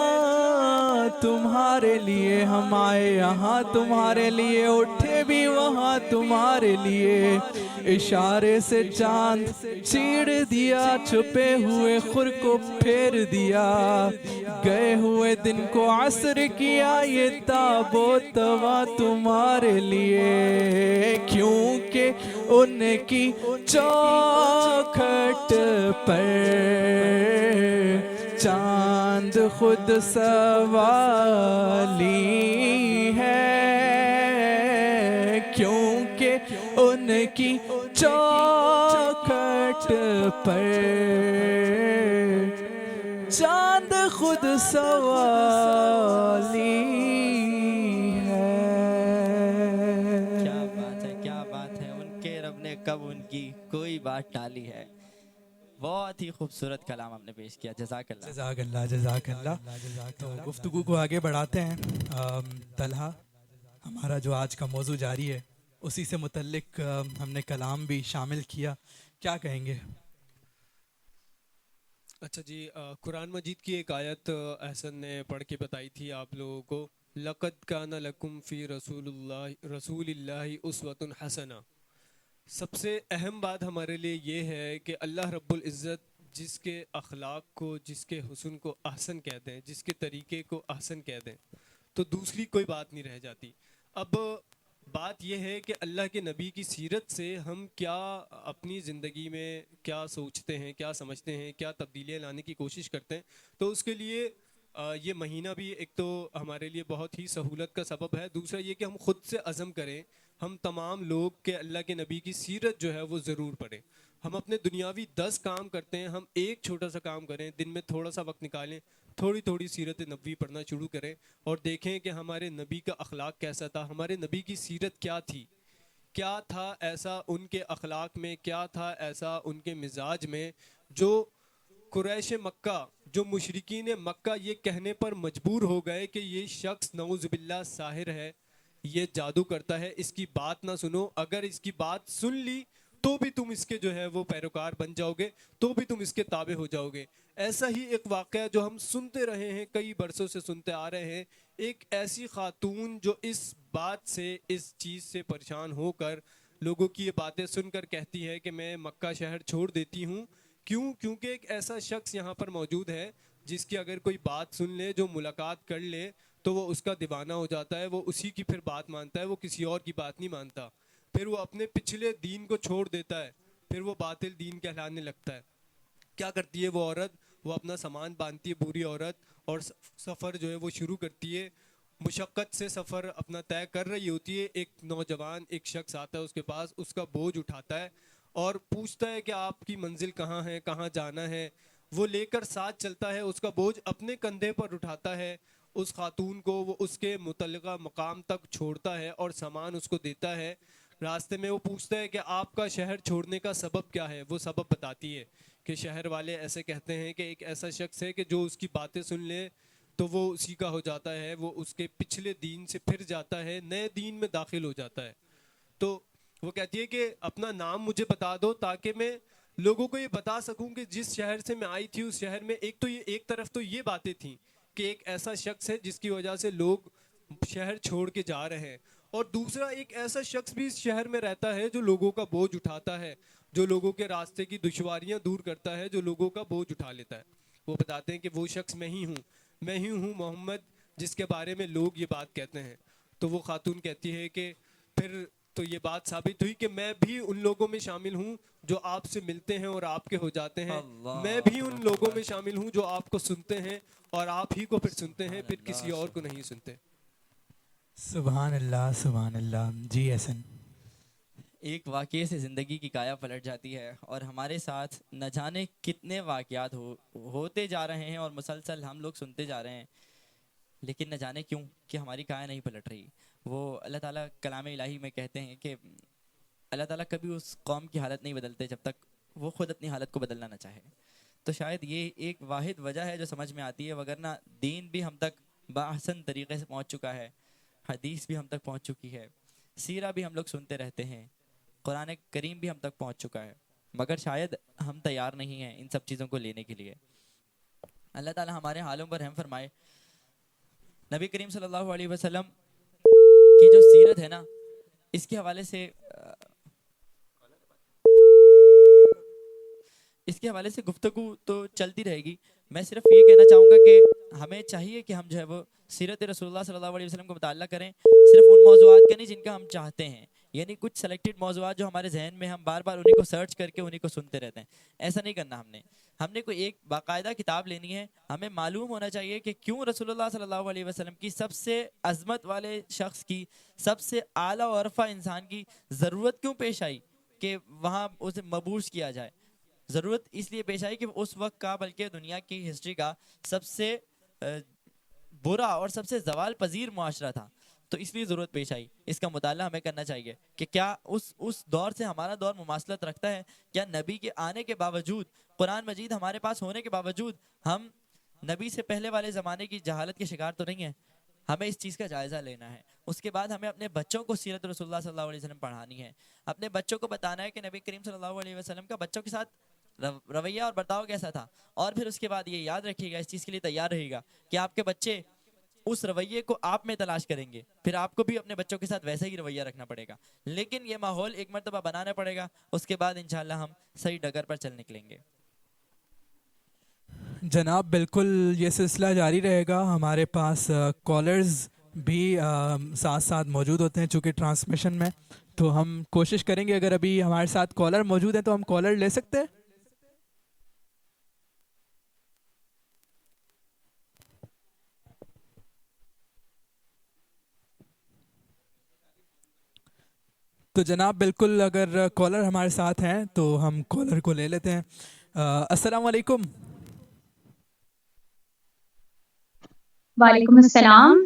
تمہارے لیے، ہم آئے یہاں تمہارے لیے، اٹھے بھی وہاں تمہارے لیے، اشارے سے چاند چیڑ دیا، چھپے ہوئے خور کو پھیر دیا، گئے ہوئے دن کو عصر کیا، یہ تاب و توا تمہارے لیے، کیونکہ ان کی چوکھٹ پر چاند خود سوالی ہے، کیونکہ ان کی چوکھٹ پر چاند خود سوالی ہے۔ کیا بات ہے، کیا بات ہے، ان کے رب نے کب ان کی کوئی بات ٹالی ہے۔ بہت ہی خوبصورت کلام آپ نے پیش کیا، جزاک اللہ۔ جزاک اللہ، جزاک اللہ۔ تو گفتگو کو آگے بڑھاتے ہیں۔ طلحہ، ہمارا جو آج کا موضوع جاری ہے، اسی سے متعلق ہم نے کلام بھی شامل کیا، کیا کہیں گے؟ اچھا جی، قرآن مجید کی ایک آیت احسن نے پڑھ کے بتائی تھی آپ لوگوں کو، لَقَدْ كَانَ لَكُمْ فِي رَسُولِ اللَّهِ أُسْوَةٌ حَسَنَةٌ۔ سب سے اہم بات ہمارے لیے یہ ہے کہ اللہ رب العزت جس کے اخلاق کو، جس کے حسن کو احسن کہتے ہیں، جس کے طریقے کو احسن کہتے ہیں، تو دوسری کوئی بات نہیں رہ جاتی۔ اب بات یہ ہے کہ اللہ کے نبی کی سیرت سے ہم کیا اپنی زندگی میں کیا سوچتے ہیں، کیا سمجھتے ہیں، کیا تبدیلیاں لانے کی کوشش کرتے ہیں۔ تو اس کے لیے یہ مہینہ بھی ایک تو ہمارے لیے بہت ہی سہولت کا سبب ہے، دوسرا یہ کہ ہم خود سے عزم کریں، ہم تمام لوگ کہ اللہ کے نبی کی سیرت جو ہے وہ ضرور پڑھیں، ہم اپنے دنیاوی 10 کام کرتے ہیں، ہم ایک چھوٹا سا کام کریں، دن میں تھوڑا سا وقت نکالیں، تھوڑی تھوڑی سیرت نبوی پڑھنا شروع کریں اور دیکھیں کہ ہمارے نبی کا اخلاق کیسا تھا، ہمارے نبی کی سیرت کیا تھی، کیا تھا ایسا ان کے اخلاق میں، کیا تھا ایسا ان کے مزاج میں جو قریش مکہ، جو مشرکین مکہ یہ کہنے پر مجبور ہو گئے کہ یہ شخص نعوذ باللہ ساحر ہے، یہ جادو کرتا ہے، اس کی بات نہ سنو، اگر اس کی بات سن لی تو بھی تم اس کے جو ہے وہ پیروکار بن جاؤ گے، تو بھی تم اس کے تابع ہو جاؤ گے۔ ایسا ہی ایک واقعہ جو ہم سنتے رہے ہیں، کئی برسوں سے سنتے آ رہے ہیں، ایک ایسی خاتون جو اس بات سے، اس چیز سے پریشان ہو کر لوگوں کی یہ باتیں سن کر کہتی ہے کہ میں مکہ شہر چھوڑ دیتی ہوں، کیوں؟ کیونکہ ایک ایسا شخص یہاں پر موجود ہے جس کی اگر کوئی بات سن لے، جو ملاقات کر لے تو وہ اس کا دیوانہ ہو جاتا ہے، وہ اسی کی پھر بات مانتا ہے، وہ کسی اور کی بات نہیں مانتا، پھر وہ اپنے پچھلے دین کو چھوڑ دیتا ہے، پھر وہ باطل دین کہلانے لگتا ہے۔ کیا کرتی ہے وہ عورت؟ وہ اپنا سامان باندھتی ہے، بوڑھی عورت، اور سفر جو ہے وہ شروع کرتی ہے، مشقت سے سفر اپنا طے کر رہی ہوتی ہے، ایک نوجوان، ایک شخص آتا ہے اس کے پاس، اس کا بوجھ اٹھاتا ہے اور پوچھتا ہے کہ آپ کی منزل کہاں ہے، کہاں جانا ہے، وہ لے کر ساتھ چلتا ہے، اس کا بوجھ اپنے کندھے پر اٹھاتا ہے، اس خاتون کو وہ اس کے متعلقہ مقام تک چھوڑتا ہے اور سامان اس کو دیتا ہے۔ راستے میں وہ پوچھتا ہے کہ آپ کا شہر چھوڑنے کا سبب کیا ہے، وہ سبب بتاتی ہے کہ شہر والے ایسے کہتے ہیں کہ ایک ایسا شخص ہے کہ جو اس کی باتیں سن لے تو وہ اسی کا ہو جاتا ہے، وہ اس کے پچھلے دین سے پھر جاتا ہے، نئے دین میں داخل ہو جاتا ہے۔ تو وہ کہتی ہے کہ اپنا نام مجھے بتا دو تاکہ میں لوگوں کو یہ بتا سکوں کہ جس شہر سے میں آئی تھی اس شہر میں ایک طرف تو یہ باتیں تھیں کہ ایک ایسا شخص ہے جس کی وجہ سے لوگ شہر چھوڑ کے جا رہے ہیں، اور دوسرا ایک ایسا شخص بھی اس شہر میں رہتا ہے جو لوگوں کا بوجھ اٹھاتا ہے، جو لوگوں کے راستے کی دشواریاں دور کرتا ہے، جو لوگوں کا بوجھ اٹھا لیتا ہے۔ وہ بتاتے ہیں کہ وہ شخص میں ہی ہوں، میں ہی ہوں محمد جس کے بارے میں لوگ یہ بات کہتے ہیں۔ تو وہ خاتون کہتی ہے کہ پھر تو یہ بات ثابت ہوئی کہ میں بھی ان لوگوں میں شامل ہوں جو آپ سے ملتے ہیں اور آپ کے ہو جاتے ہیں، میں بھی ان لوگوں میں شامل ہوں جو آپ کو سنتے ہیں اور آپ ہی کو پھر سنتے ہیں، پھر کسی اور کو نہیں سنتے۔ سبحان اللہ، سبحان اللہ۔ جی حسن۔ ایک واقعے سے زندگی کی کایا پلٹ جاتی ہے، اور ہمارے ساتھ نہ جانے کتنے واقعات ہوتے جا رہے ہیں اور مسلسل ہم لوگ سنتے جا رہے ہیں، لیکن نہ جانے کیوں کہ ہماری کایا نہیں پلٹ رہی۔ وہ اللہ تعالیٰ کلام الہی میں کہتے ہیں کہ اللہ تعالیٰ کبھی اس قوم کی حالت نہیں بدلتے جب تک وہ خود اپنی حالت کو بدلنا نہ چاہے۔ تو شاید یہ ایک واحد وجہ ہے جو سمجھ میں آتی ہے، وگرنہ دین بھی ہم تک بآحسن طریقے سے پہنچ چکا ہے، حدیث بھی ہم تک پہنچ چکی ہے، سیرہ بھی ہم لوگ سنتے رہتے ہیں، قرآن کریم بھی ہم تک پہنچ چکا ہے، مگر شاید ہم تیار نہیں ہیں ان سب چیزوں کو لینے کے لیے۔ اللہ تعالیٰ ہمارے حالوں پر رحم فرمائے۔ نبی کریم صلی اللہ علیہ وسلم کی جو سیرت ہے نا، اس کے حوالے سے گفتگو تو چلتی رہے گی۔ میں صرف یہ کہنا چاہوں گا کہ ہمیں چاہیے کہ ہم جو ہے وہ سیرت رسول اللہ صلی اللہ علیہ وسلم کو مطالعہ کریں، صرف ان موضوعات کا نہیں جن کا ہم چاہتے ہیں، یعنی کچھ سلیکٹڈ موضوعات جو ہمارے ذہن میں ہم بار بار انہیں کو سرچ کر کے انہیں کو سنتے رہتے ہیں، ایسا نہیں کرنا۔ ہم نے کوئی ایک باقاعدہ کتاب لینی ہے، ہمیں معلوم ہونا چاہیے کہ کیوں رسول اللہ صلی اللہ علیہ وسلم کی، سب سے عظمت والے شخص کی، سب سے اعلیٰ و عرفہ انسان کی ضرورت کیوں پیش آئی کہ وہاں اسے مبعوث کیا جائے۔ ضرورت اس لیے پیش آئی کہ اس وقت کا، بلکہ دنیا کی ہسٹری کا سب سے برا اور سب سے زوال پذیر معاشرہ تھا، تو اس لیے ضرورت پیش آئی۔ اس کا مطالعہ ہمیں کرنا چاہیے کہ کیا اس دور سے ہمارا دور مماثلت رکھتا ہے، کیا نبی کے آنے کے باوجود، قرآن مجید ہمارے پاس ہونے کے باوجود، ہم نبی سے پہلے والے زمانے کی جہالت کے شکار تو نہیں ہیں۔ ہمیں اس چیز کا جائزہ لینا ہے۔ اس کے بعد ہمیں اپنے بچوں کو سیرت رسول اللہ صلی اللہ علیہ وسلم پڑھانی ہے، اپنے بچوں کو بتانا ہے کہ نبی کریم صلی اللہ علیہ وسلم کا بچوں کے ساتھ رویہ اور برتاؤ کیسا تھا، اور پھر اس کے بعد یہ یاد رکھیے گا، اس چیز کے لیے تیار رہے گا کہ آپ کے بچے اس رویے کو آپ میں تلاش کریں گے، پھر آپ کو بھی اپنے بچوں کے ساتھ ویسا ہی رویہ رکھنا پڑے گا، لیکن یہ ماحول ایک مرتبہ بنانا پڑے گا، اس کے بعد انشاءاللہ ہم صحیح ڈگر پر چل نکلیں گے۔ جناب بالکل یہ سلسلہ جاری رہے گا، ہمارے پاس کالرز بھی ساتھ ساتھ موجود ہوتے ہیں چونکہ ٹرانسمیشن میں، تو ہم کوشش کریں گے اگر ابھی ہمارے ساتھ کالر موجود ہیں تو ہم کالر لے سکتے ہیں۔ تو جناب بالکل اگر کالر ہمارے ساتھ ہیں تو ہم کالر کو لے لیتے ہیں. السلام علیکم. وعلیکم السلام.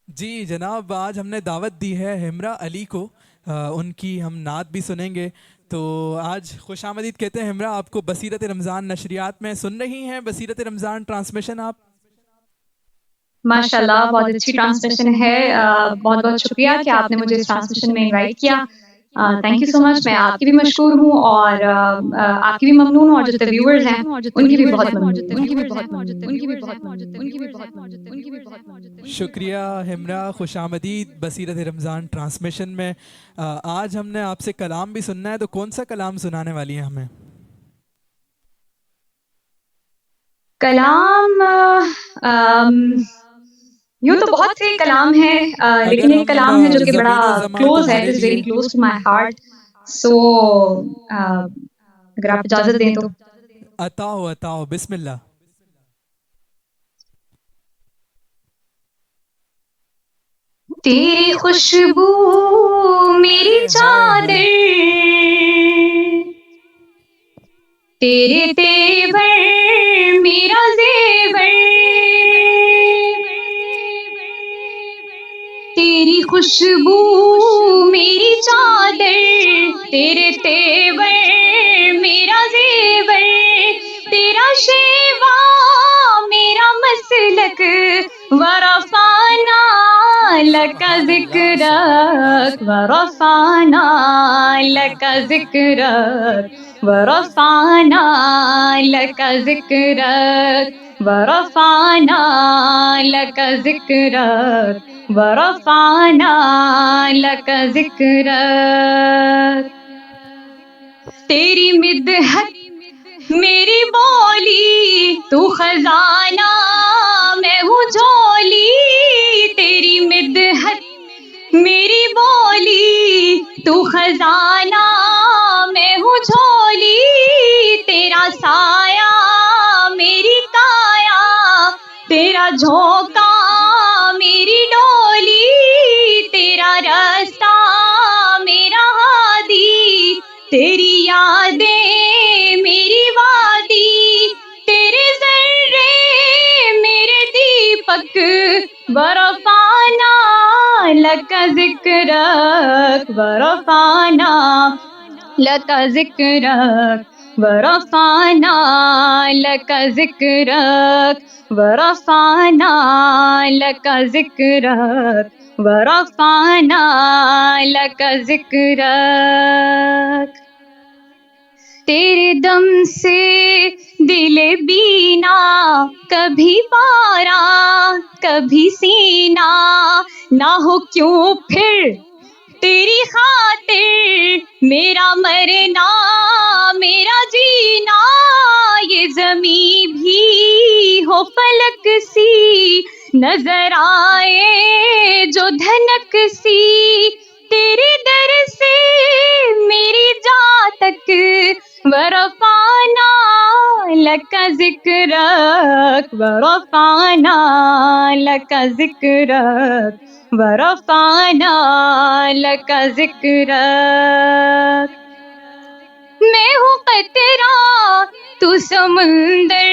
جی جناب آج ہم نے دعوت دی ہے ہمرا علی کو، ان کی ہم نعت بھی سنیں گے. تو آج خوش آمدید کہتے ہیں ہمرا آپ کو بصیرت رمضان نشریات میں. سن رہی ہیں بصیرت رمضان ٹرانسمیشن آپ؟ ماشاء اللہ بہت اچھی ٹرانسمیشن ہے. بہت بہت شکریہ کہ آپ نے مجھے اس ٹرانسمیشن میں انوائٹ کیا. تھینک یو سو مچ. میں آپ کی بھی مشکور ہوں اور آپ کی بھی ممنون ہوں، اور جو ویورز ہیں ان کی بھی بہت ممنون. شکریہ ہمرا، خوش آمدید بصیرت رمضان ٹرانسمیشن میں. آج ہم نے آپ سے کلام بھی سننا ہے، تو کون سا کلام سنانے والی ہیں ہمیں؟ کلام یوں تو بہت سے کلام ہیں، لیکن ایک کلام ہے جو کہ بڑا کلوز ہے، it is very close to my heart. So اگر آپ اجازت دیں تو عطاؤ بسم اللہ. تیری خوشبو میری چادر، تیرے تیور میرا زیور، تیری خوشبو میری چادر، تیرے تیور میرا زیور، تیرا شیوا میرا مسلک، ورفعنا لک ذکرک، ورفعنا لک ذکرک، ورفعنا لک ذکرک، ورفعنا لک ذکرک، ورفعنا لک ذکرک. تیری مدحت میری بولی، تو خزانہ میں ہوں جھولی، تیری مدحت میری بولی، تو خزانہ میں ہوں جھولی، تیرا سایہ میری کایا، تیرا جھونکا میری ڈولی، تیرا رستہ میرا ہادی، تیری یادیں میری وادی، تیرے ذرے میرے دیپک، ورفعنا لک ذکرک، ورفعنا لک ذکرک، ورفعنا لک ذکرک، ورفعنا لک ذکرک، ورفعنا لک ذکرک. تیرے دم سے دل بینا، کبھی پارا کبھی سینا، نہ ہو کیوں پھر تیری خاطر میرا مرنا میرا جینا، یہ زمیں بھی ہو فلک سی، نظر آئے جو دھنک سی، تیرے در سے میری جا تک، ورفعنا لک ذکرک، ورفعنا لک ذکرک، ورفعنا لک ذکرک. میں ہوں قطرہ تو سمندر،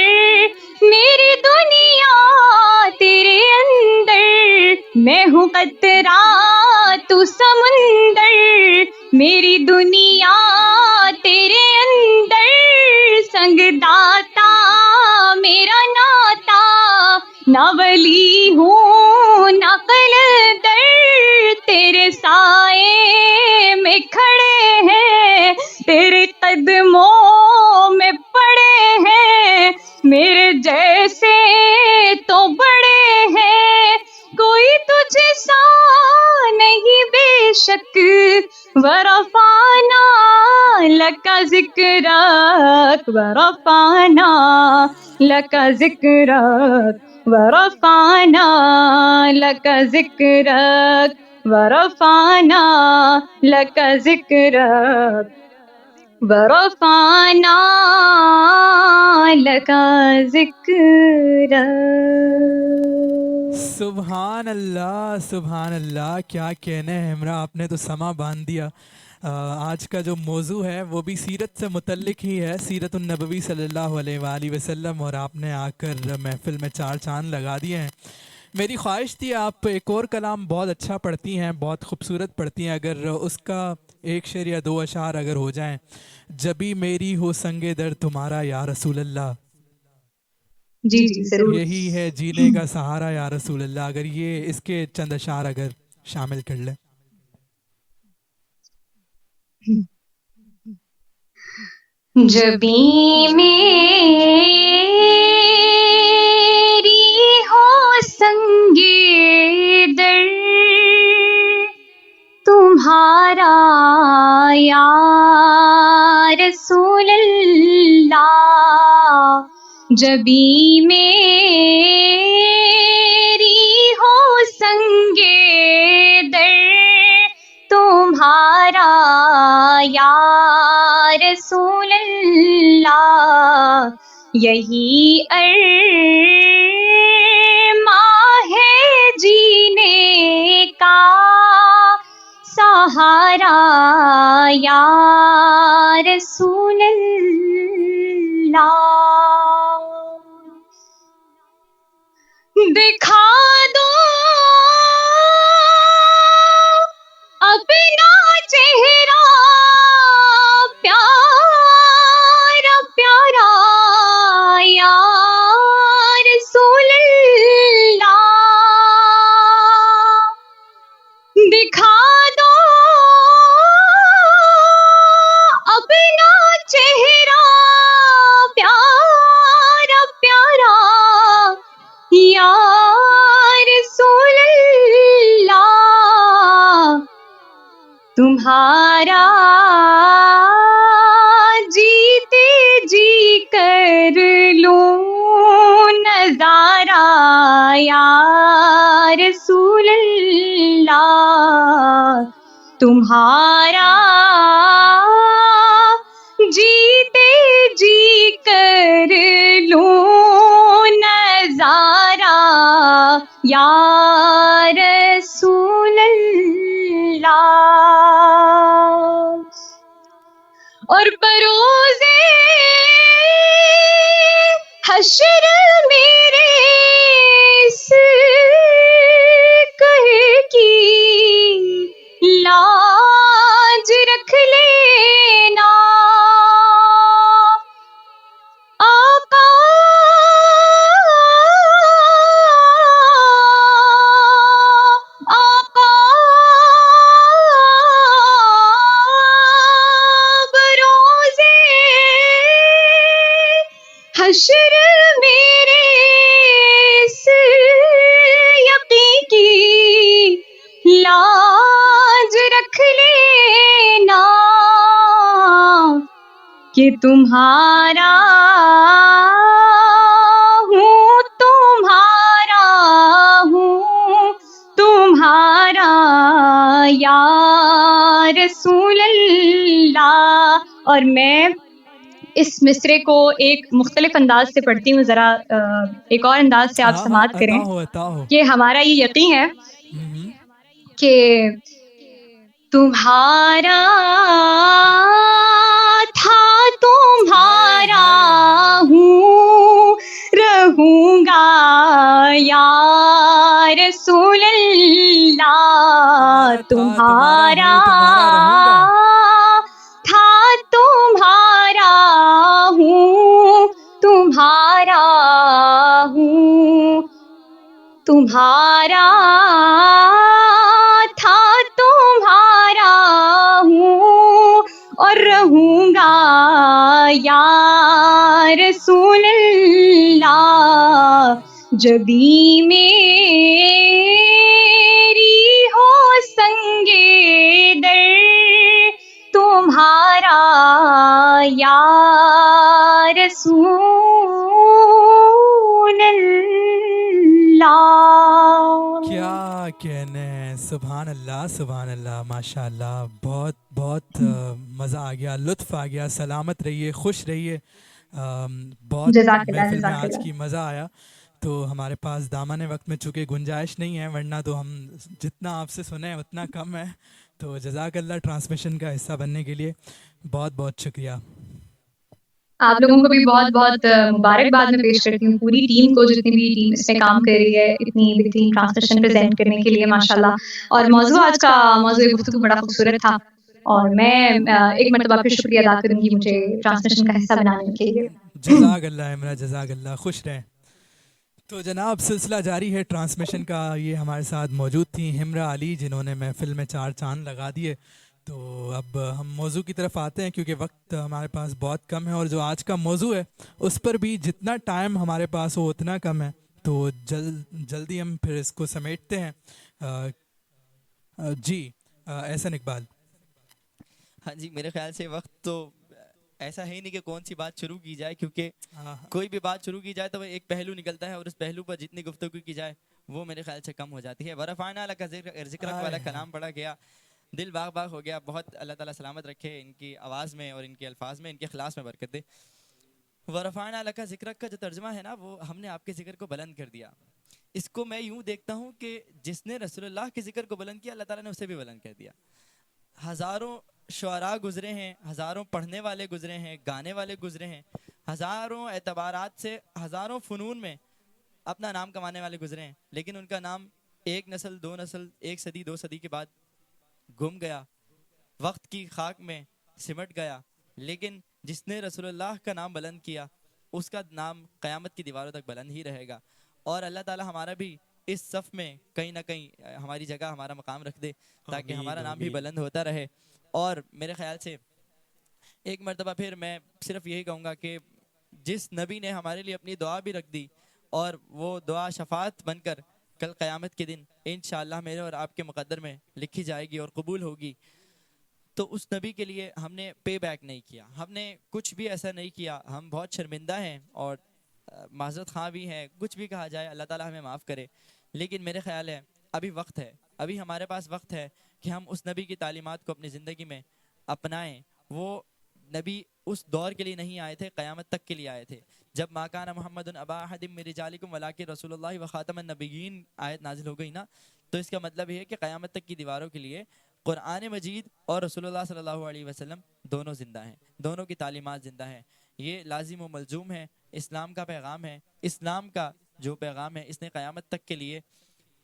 میری دنیا تیرے اندر، میں ہوں قطرہ تو سمندر، میری دنیا تیرے اندر، سنگ داتا میرا ناتا، نہ ولی ہوں نہ قلندر، تیرے سائے میں کھڑے ہیں، تیرے قدموں میں پڑے ہیں، میرے جیسے تو بڑے ہیں، کوئی تجھ سا نہیں بے شک، ورفعنا لک ذکرک، ورفعنا لک ذکرک، ورفعنا لک ذکرک، ورفعنا لک ذکرک، ورفعنا لک ذکرک. سبحان اللہ سبحان اللہ، کیا کہنے ہیں ہمراہ، آپ نے تو سما باندھ دیا۔ آج کا جو موضوع ہے وہ بھی سیرت سے متعلق ہی ہے، سیرت النبوی صلی اللہ علیہ وآلہ وسلم، اور آپ نے آ کر محفل میں چار چاند لگا دیے ہیں۔ میری خواہش تھی آپ ایک اور کلام بہت اچھا پڑھتی ہیں، بہت خوبصورت پڑھتی ہیں، اگر اس کا ایک شعر یا دو اشعار اگر ہو جائیں۔ جبھی میری ہو سنگ در تمہارا یا رسول اللہ، جی جی ضرور. یہی ہے جینے کا سہارا یا رسول اللہ، اگر یہ اس کے چند اشعار اگر شامل کر لیں۔ جبھی میری ہو سنگ در تمہارا یا رسول اللہ، جبھی میری ہو سنگ در تمہارا یا رسول اللہ، یہی ارماں ہے جینے کا سہارا یا رسول اللہ، دکھا دو اپنا چہرہ پیارا پیارا یا رسول اللہ، دکھا دو اپنا چہرہ پیارا پیارا یا رسول اللہ، تمہارا جیتے جی کر لوں نظارہ یا رسول اللہ، تمہارا جیتے جی کر لوں نظارہ یا رسول اللہ، اور بروزے حشر میرے اس کہے کی لاج رکھ لینا، آقا آقا بروزے حشر میرے اس یقین کی لاج رکھ لینا کہ تمہارا ہوں تمہارا ہوں تمہارا یا رسول اللہ۔ اور میں اس مصرے کو ایک مختلف انداز سے پڑھتی ہوں، ذرا ایک اور انداز سے آپ سماعت کریں عطا ہو۔ کہ ہمارا یہ یقین ہے کہ تمہارا تھا تمہارا ہوں رہوں گا یا رسول اللہ، تمہارا تھا تمہارا ہوں تمہارا ہوں تمہارا تھا تمہارا ہوں اور رہوں گا یا رسول اللہ، جبھی میری ہو سنگ در تمہارا یا رسول اللہ۔ کیا کہنے ہیں، سبحان اللہ سبحان اللہ، ماشاء اللہ، بہت بہت مزہ آ گیا، لطف آ گیا، سلامت رہیے، خوش رہیے، بہت جزاک اللہ، محفل میں جزاک آج اللہ۔ کی مزہ آیا۔ تو ہمارے پاس دامن وقت میں چونکہ گنجائش نہیں ہے، ورنہ تو ہم جتنا آپ سے سنیں اتنا کم ہے. تو جزاک اللہ ٹرانسمیشن کا حصہ بننے کے لیے، بہت بہت شکریہ. آپ لوگوں کو بھی بہت بہت مبارکباد میں پیش کرتی ہوں، پوری ٹیم کو، جتنی بھی ٹیم اس میں کام کر رہی ہے اتنی بہترین ٹرانسلیشن پریزنٹ کرنے کے لیے ماشاءاللہ. اور موضوع آج کا موضوع گفتگو بڑا خوبصورت تھا، اور میں ایک مرتبہ پھر شکریہ ادا کروں گی مجھے ٹرانسلیشن کا حصہ بنانے کے لیے. جزاک اللہ عمرہ، جزاک اللہ، خوش رہیں. تو جناب سلسلہ جاری ہے ٹرانسمیشن کا. یہ ہمارے ساتھ موجود تھیں ہمرا علی، جنہوں نے محفل میں 4 چاند لگا دیے. تو اب ہم موضوع کی طرف آتے ہیں، کیونکہ وقت ہمارے پاس بہت کم ہے، اور جو آج کا موضوع ہے اس پر بھی جتنا ٹائم ہمارے پاس ہو اتنا کم ہے. تو جلدی ہم پھر اس کو سمیٹتے ہیں. جی احسن اقبال. ہاں جی، میرے خیال سے وقت تو ایسا ہے ہی نہیں کہ کون سی بات شروع کی جائے، کیونکہ کوئی بھی بات شروع کی جائے تو وہ ایک پہلو نکلتا ہے، اور اس پہلو پر جتنی گفتگو کی جائے وہ میرے خیال سے کم ہو جاتی ہے. ورفعنا لک ذکرک والا کلام پڑھا گیا، دل باغ باغ ہو گیا. بہت اللہ تعالیٰ سلامت رکھے ان کی آواز میں اور ان کے الفاظ میں، ان کے اخلاص میں برکت دے. ورفعنا لک ذکرک کا جو ترجمہ ہے نا، وہ ہم نے آپ کے ذکر کو بلند کر دیا. اس کو میں یوں دیکھتا ہوں کہ جس نے رسول اللہ کے ذکر کو بلند کیا، اللہ تعالیٰ نے اسے بھی بلند کر دیا. ہزاروں شعراء گزرے ہیں، ہزاروں پڑھنے والے گزرے ہیں، گانے والے گزرے ہیں، ہزاروں اعتبارات سے ہزاروں فنون میں اپنا نام کمانے والے گزرے ہیں، لیکن ان کا نام ایک نسل، 2 نسل، 1 صدی، 2 صدی کے بعد گم گیا، وقت کی خاک میں سمٹ گیا. لیکن جس نے رسول اللہ کا نام بلند کیا، اس کا نام قیامت کی دیواروں تک بلند ہی رہے گا. اور اللہ تعالیٰ ہمارا بھی اس صف میں کہیں نہ کہیں ہماری جگہ، ہمارا مقام رکھ دے، تاکہ ہمارا نام بھی بلند ہوتا رہے. اور میرے خیال سے ایک مرتبہ پھر میں صرف یہی کہوں گا کہ جس نبی نے ہمارے لیے اپنی دعا بھی رکھ دی، اور وہ دعا شفاعت بن کر کل قیامت کے دن انشاءاللہ میرے اور آپ کے مقدر میں لکھی جائے گی اور قبول ہوگی، تو اس نبی کے لیے ہم نے پے بیک نہیں کیا، ہم نے کچھ بھی ایسا نہیں کیا. ہم بہت شرمندہ ہیں اور معذرت خواہ بھی ہیں، کچھ بھی کہا جائے، اللہ تعالیٰ ہمیں معاف کرے. لیکن میرے خیال ہے ابھی وقت ہے، ابھی ہمارے پاس وقت ہے کہ ہم اس نبی کی تعلیمات کو اپنی زندگی میں اپنائیں. وہ نبی اس دور کے لیے نہیں آئے تھے، قیامت تک کے لیے آئے تھے. جب ما کان محمد ابا احد من رجالکم ولکن رسول اللہ وخاتم النبیین آیت نازل ہو گئی نا، تو اس کا مطلب یہ ہے کہ قیامت تک کی دیواروں کے لیے قرآن مجید اور رسول اللہ صلی اللہ علیہ وسلم دونوں زندہ ہیں، دونوں کی تعلیمات زندہ ہیں. یہ لازم و ملزوم ہے، اسلام کا پیغام ہے. اسلام کا جو پیغام ہے اس نے قیامت تک کے لیے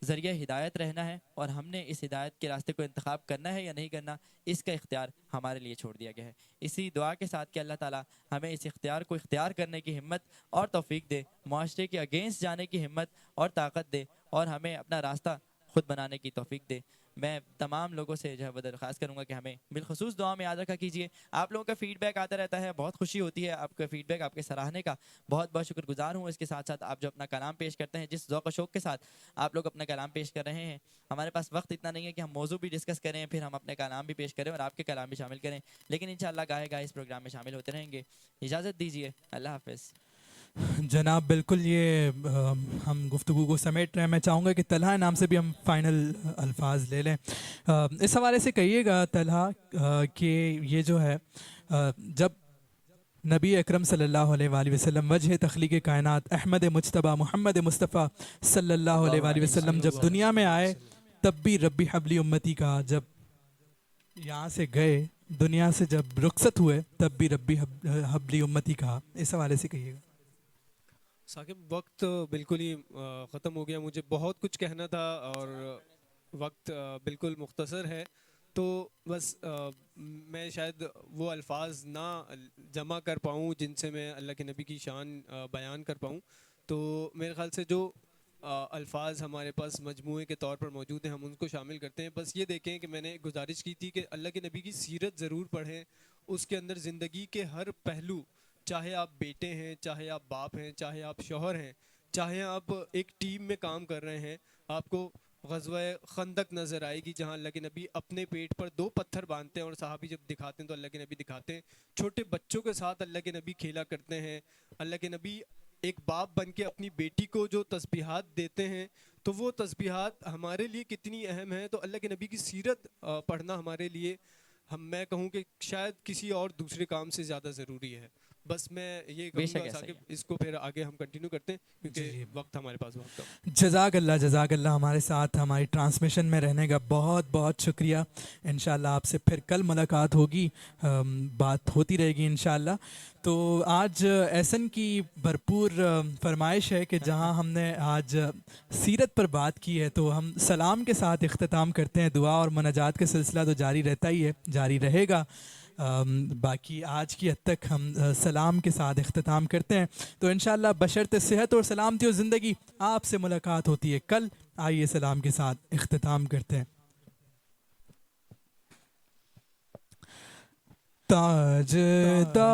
ذریعہ ہدایت رہنا ہے، اور ہم نے اس ہدایت کے راستے کو انتخاب کرنا ہے یا نہیں کرنا، اس کا اختیار ہمارے لیے چھوڑ دیا گیا ہے. اسی دعا کے ساتھ کہ اللہ تعالیٰ ہمیں اس اختیار کو اختیار کرنے کی ہمت اور توفیق دے، معاشرے کے اگینسٹ جانے کی ہمت اور طاقت دے، اور ہمیں اپنا راستہ خود بنانے کی توفیق دے. میں تمام لوگوں سے جو ہے وہ درخواست کروں گا کہ ہمیں بالخصوص دعا میں یاد رکھا کیجیے. آپ لوگوں کا فیڈ بیک آتا رہتا ہے، بہت خوشی ہوتی ہے آپ کا فیڈ بیک، آپ کے سراہنے کا بہت بہت شکر گزار ہوں. اس کے ساتھ ساتھ آپ جو اپنا کلام پیش کرتے ہیں، جس ذوق و شوق کے ساتھ آپ لوگ اپنا کلام پیش کر رہے ہیں، ہمارے پاس وقت اتنا نہیں ہے کہ ہم موضوع بھی ڈسکس کریں، پھر ہم اپنے کلام بھی پیش کریں اور آپ کے کلام بھی شامل کریں، لیکن انشاءاللہ گاہے گاہے اس پروگرام میں شامل ہوتے رہیں گے. اجازت دیجیے، اللہ حافظ. جناب بالکل، یہ ہم گفتگو کو سمیٹ رہے ہیں. میں چاہوں گا کہ طلحہ نام سے بھی ہم فائنل الفاظ لے لیں. اس حوالے سے کہیے گا طلحہ کہ یہ جو ہے جب نبی اکرم صلی اللہ علیہ وآلہ وسلم وجہ تخلیق کائنات احمد مجتبیٰ محمد مصطفیٰ صلی اللہ علیہ وآلہ وسلم جب دنیا میں آئے، تب بھی ربی حبلی امتی کا، جب یہاں سے گئے دنیا سے، جب رخصت ہوئے، تب بھی ربی حبلی امتی کا. اس حوالے سے کہیے گا. ثاقب، وقت بالکل ہی ختم ہو گیا. مجھے بہت کچھ کہنا تھا اور وقت بالکل مختصر ہے، تو بس میں شاید وہ الفاظ نہ جمع کر پاؤں جن سے میں اللہ کے نبی کی شان بیان کر پاؤں. تو میرے خیال سے جو الفاظ ہمارے پاس مجموعے کے طور پر موجود ہیں، ہم ان کو شامل کرتے ہیں. بس یہ دیکھیں کہ میں نے گزارش کی تھی کہ اللہ کے نبی کی سیرت ضرور پڑھیں، اس کے اندر زندگی کے ہر پہلو، چاہے آپ بیٹے ہیں، چاہے آپ باپ ہیں، چاہے آپ شوہر ہیں، چاہے آپ ایک ٹیم میں کام کر رہے ہیں، آپ کو غزوہ خندق نظر آئے گی جہاں اللہ کے نبی اپنے پیٹ پر 2 پتھر باندھتے ہیں اور صحابی جب دکھاتے ہیں تو اللہ کے نبی دکھاتے ہیں. چھوٹے بچوں کے ساتھ اللہ کے نبی کھیلا کرتے ہیں. اللہ کے نبی ایک باپ بن کے اپنی بیٹی کو جو تسبیحات دیتے ہیں، تو وہ تسبیحات ہمارے لیے کتنی اہم ہیں. تو اللہ کے نبی کی سیرت پڑھنا ہمارے لیے، میں کہوں کہ شاید کسی اور دوسرے کام سے زیادہ ضروری ہے. بس میں یہ بے شک کہوں گا ایسا ہی ثاقب اس کو پھر آگے ہم کنٹینیو کرتے ہیں کیونکہ وقت ہمارے پاس وقت کا. جزاک اللہ ہمارے ساتھ ہماری ٹرانسمیشن میں رہنے کا بہت بہت شکریہ. انشاءاللہ آپ سے پھر کل ملاقات ہوگی, بات ہوتی رہے گی انشاءاللہ. تو آج ایسن کی بھرپور فرمائش ہے کہ جہاں ہم نے آج سیرت پر بات کی ہے تو ہم سلام کے ساتھ اختتام کرتے ہیں. دعا اور مناجات کا سلسلہ تو جاری رہتا ہی ہے, جاری رہے گا. باقی آج کی حد تک ہم سلام کے ساتھ اختتام کرتے ہیں. تو انشاءاللہ بشرط صحت اور سلامتی اور زندگی آپ سے ملاقات ہوتی ہے کل. آئیے سلام کے ساتھ اختتام کرتے ہیں. تاجدار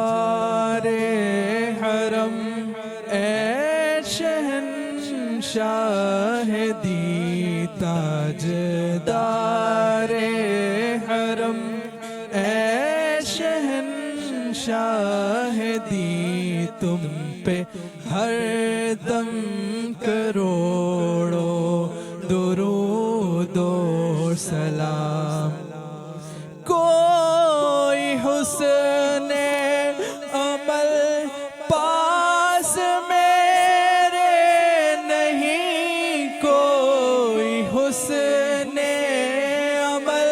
حرم اے شہنشاہ دی, تاجدار حرم اے شہنشاہ دی, تم پہ ہر دم کروڑوں درود و سلام. کوئی حسن عمل پاس میرے نہیں, کوئی حسن عمل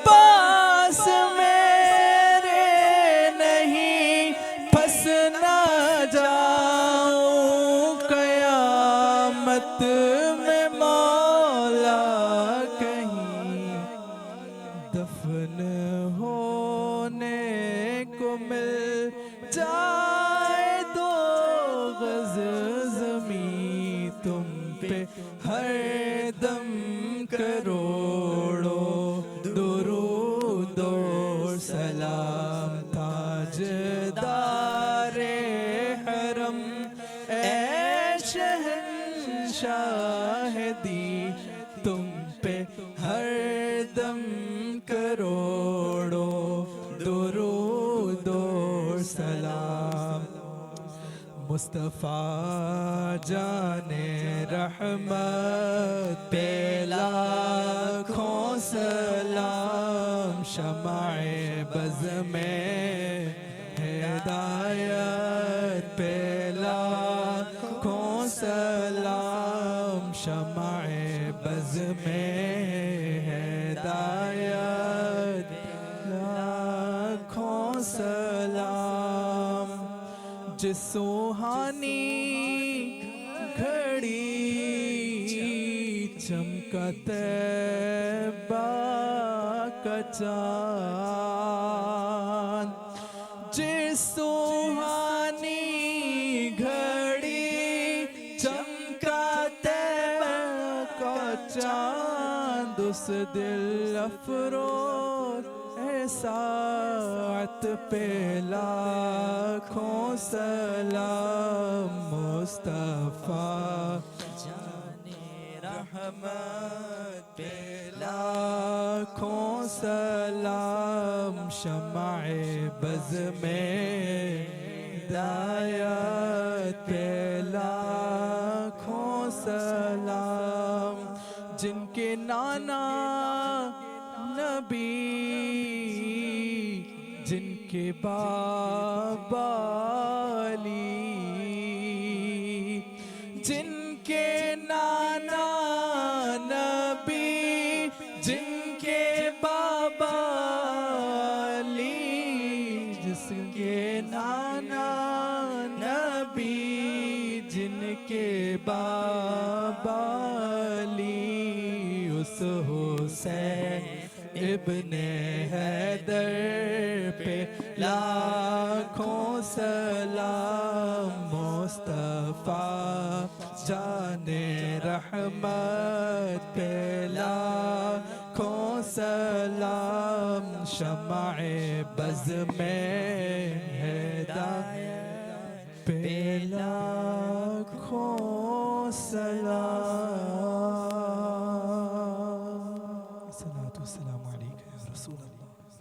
پاس میرے نہیں, پھنس نہ جاؤں قیامت میں مولا کہیں, دفن ہونے کو مل جائے دو غز زمین, تم پہ ہر دم کروڑوں درود و سلام. تاجدار حرم اے شہنشاہ دی, تم پہ ہر دم کروڑوں درود و سلام. مصطفیٰ جان رحمت پہ لاکھوں سلام, شمع بز میں ہدایت پہ لاکھوں سلام, شمع بز میں ہدایت لاکھوں سلام. جس سوہانی گھڑی چمکا طیبہ کا چاند, جس سوہانی گھڑی چمکا طیبہ کا چاند, اس دل افروز ساعت پہ لاکھوں سلام. مصطفیٰ جان رحمت پہ لاکھوں سلام, شمع بز میں ہدایت پہ لاکھوں سلام. جن کے نانا نبی, جن کے بابا علی, جن کے نانا نبی, جن کے بابا علی, جس کے نانا نبی, جن کے بابا علی, اس حسین ابن حیدر پہ لاکھوں سلام. مصطفیٰ جان رحمت پہ لاکھوں سلام, شمع بز میں ہدایت پہ لاکھوں سلام.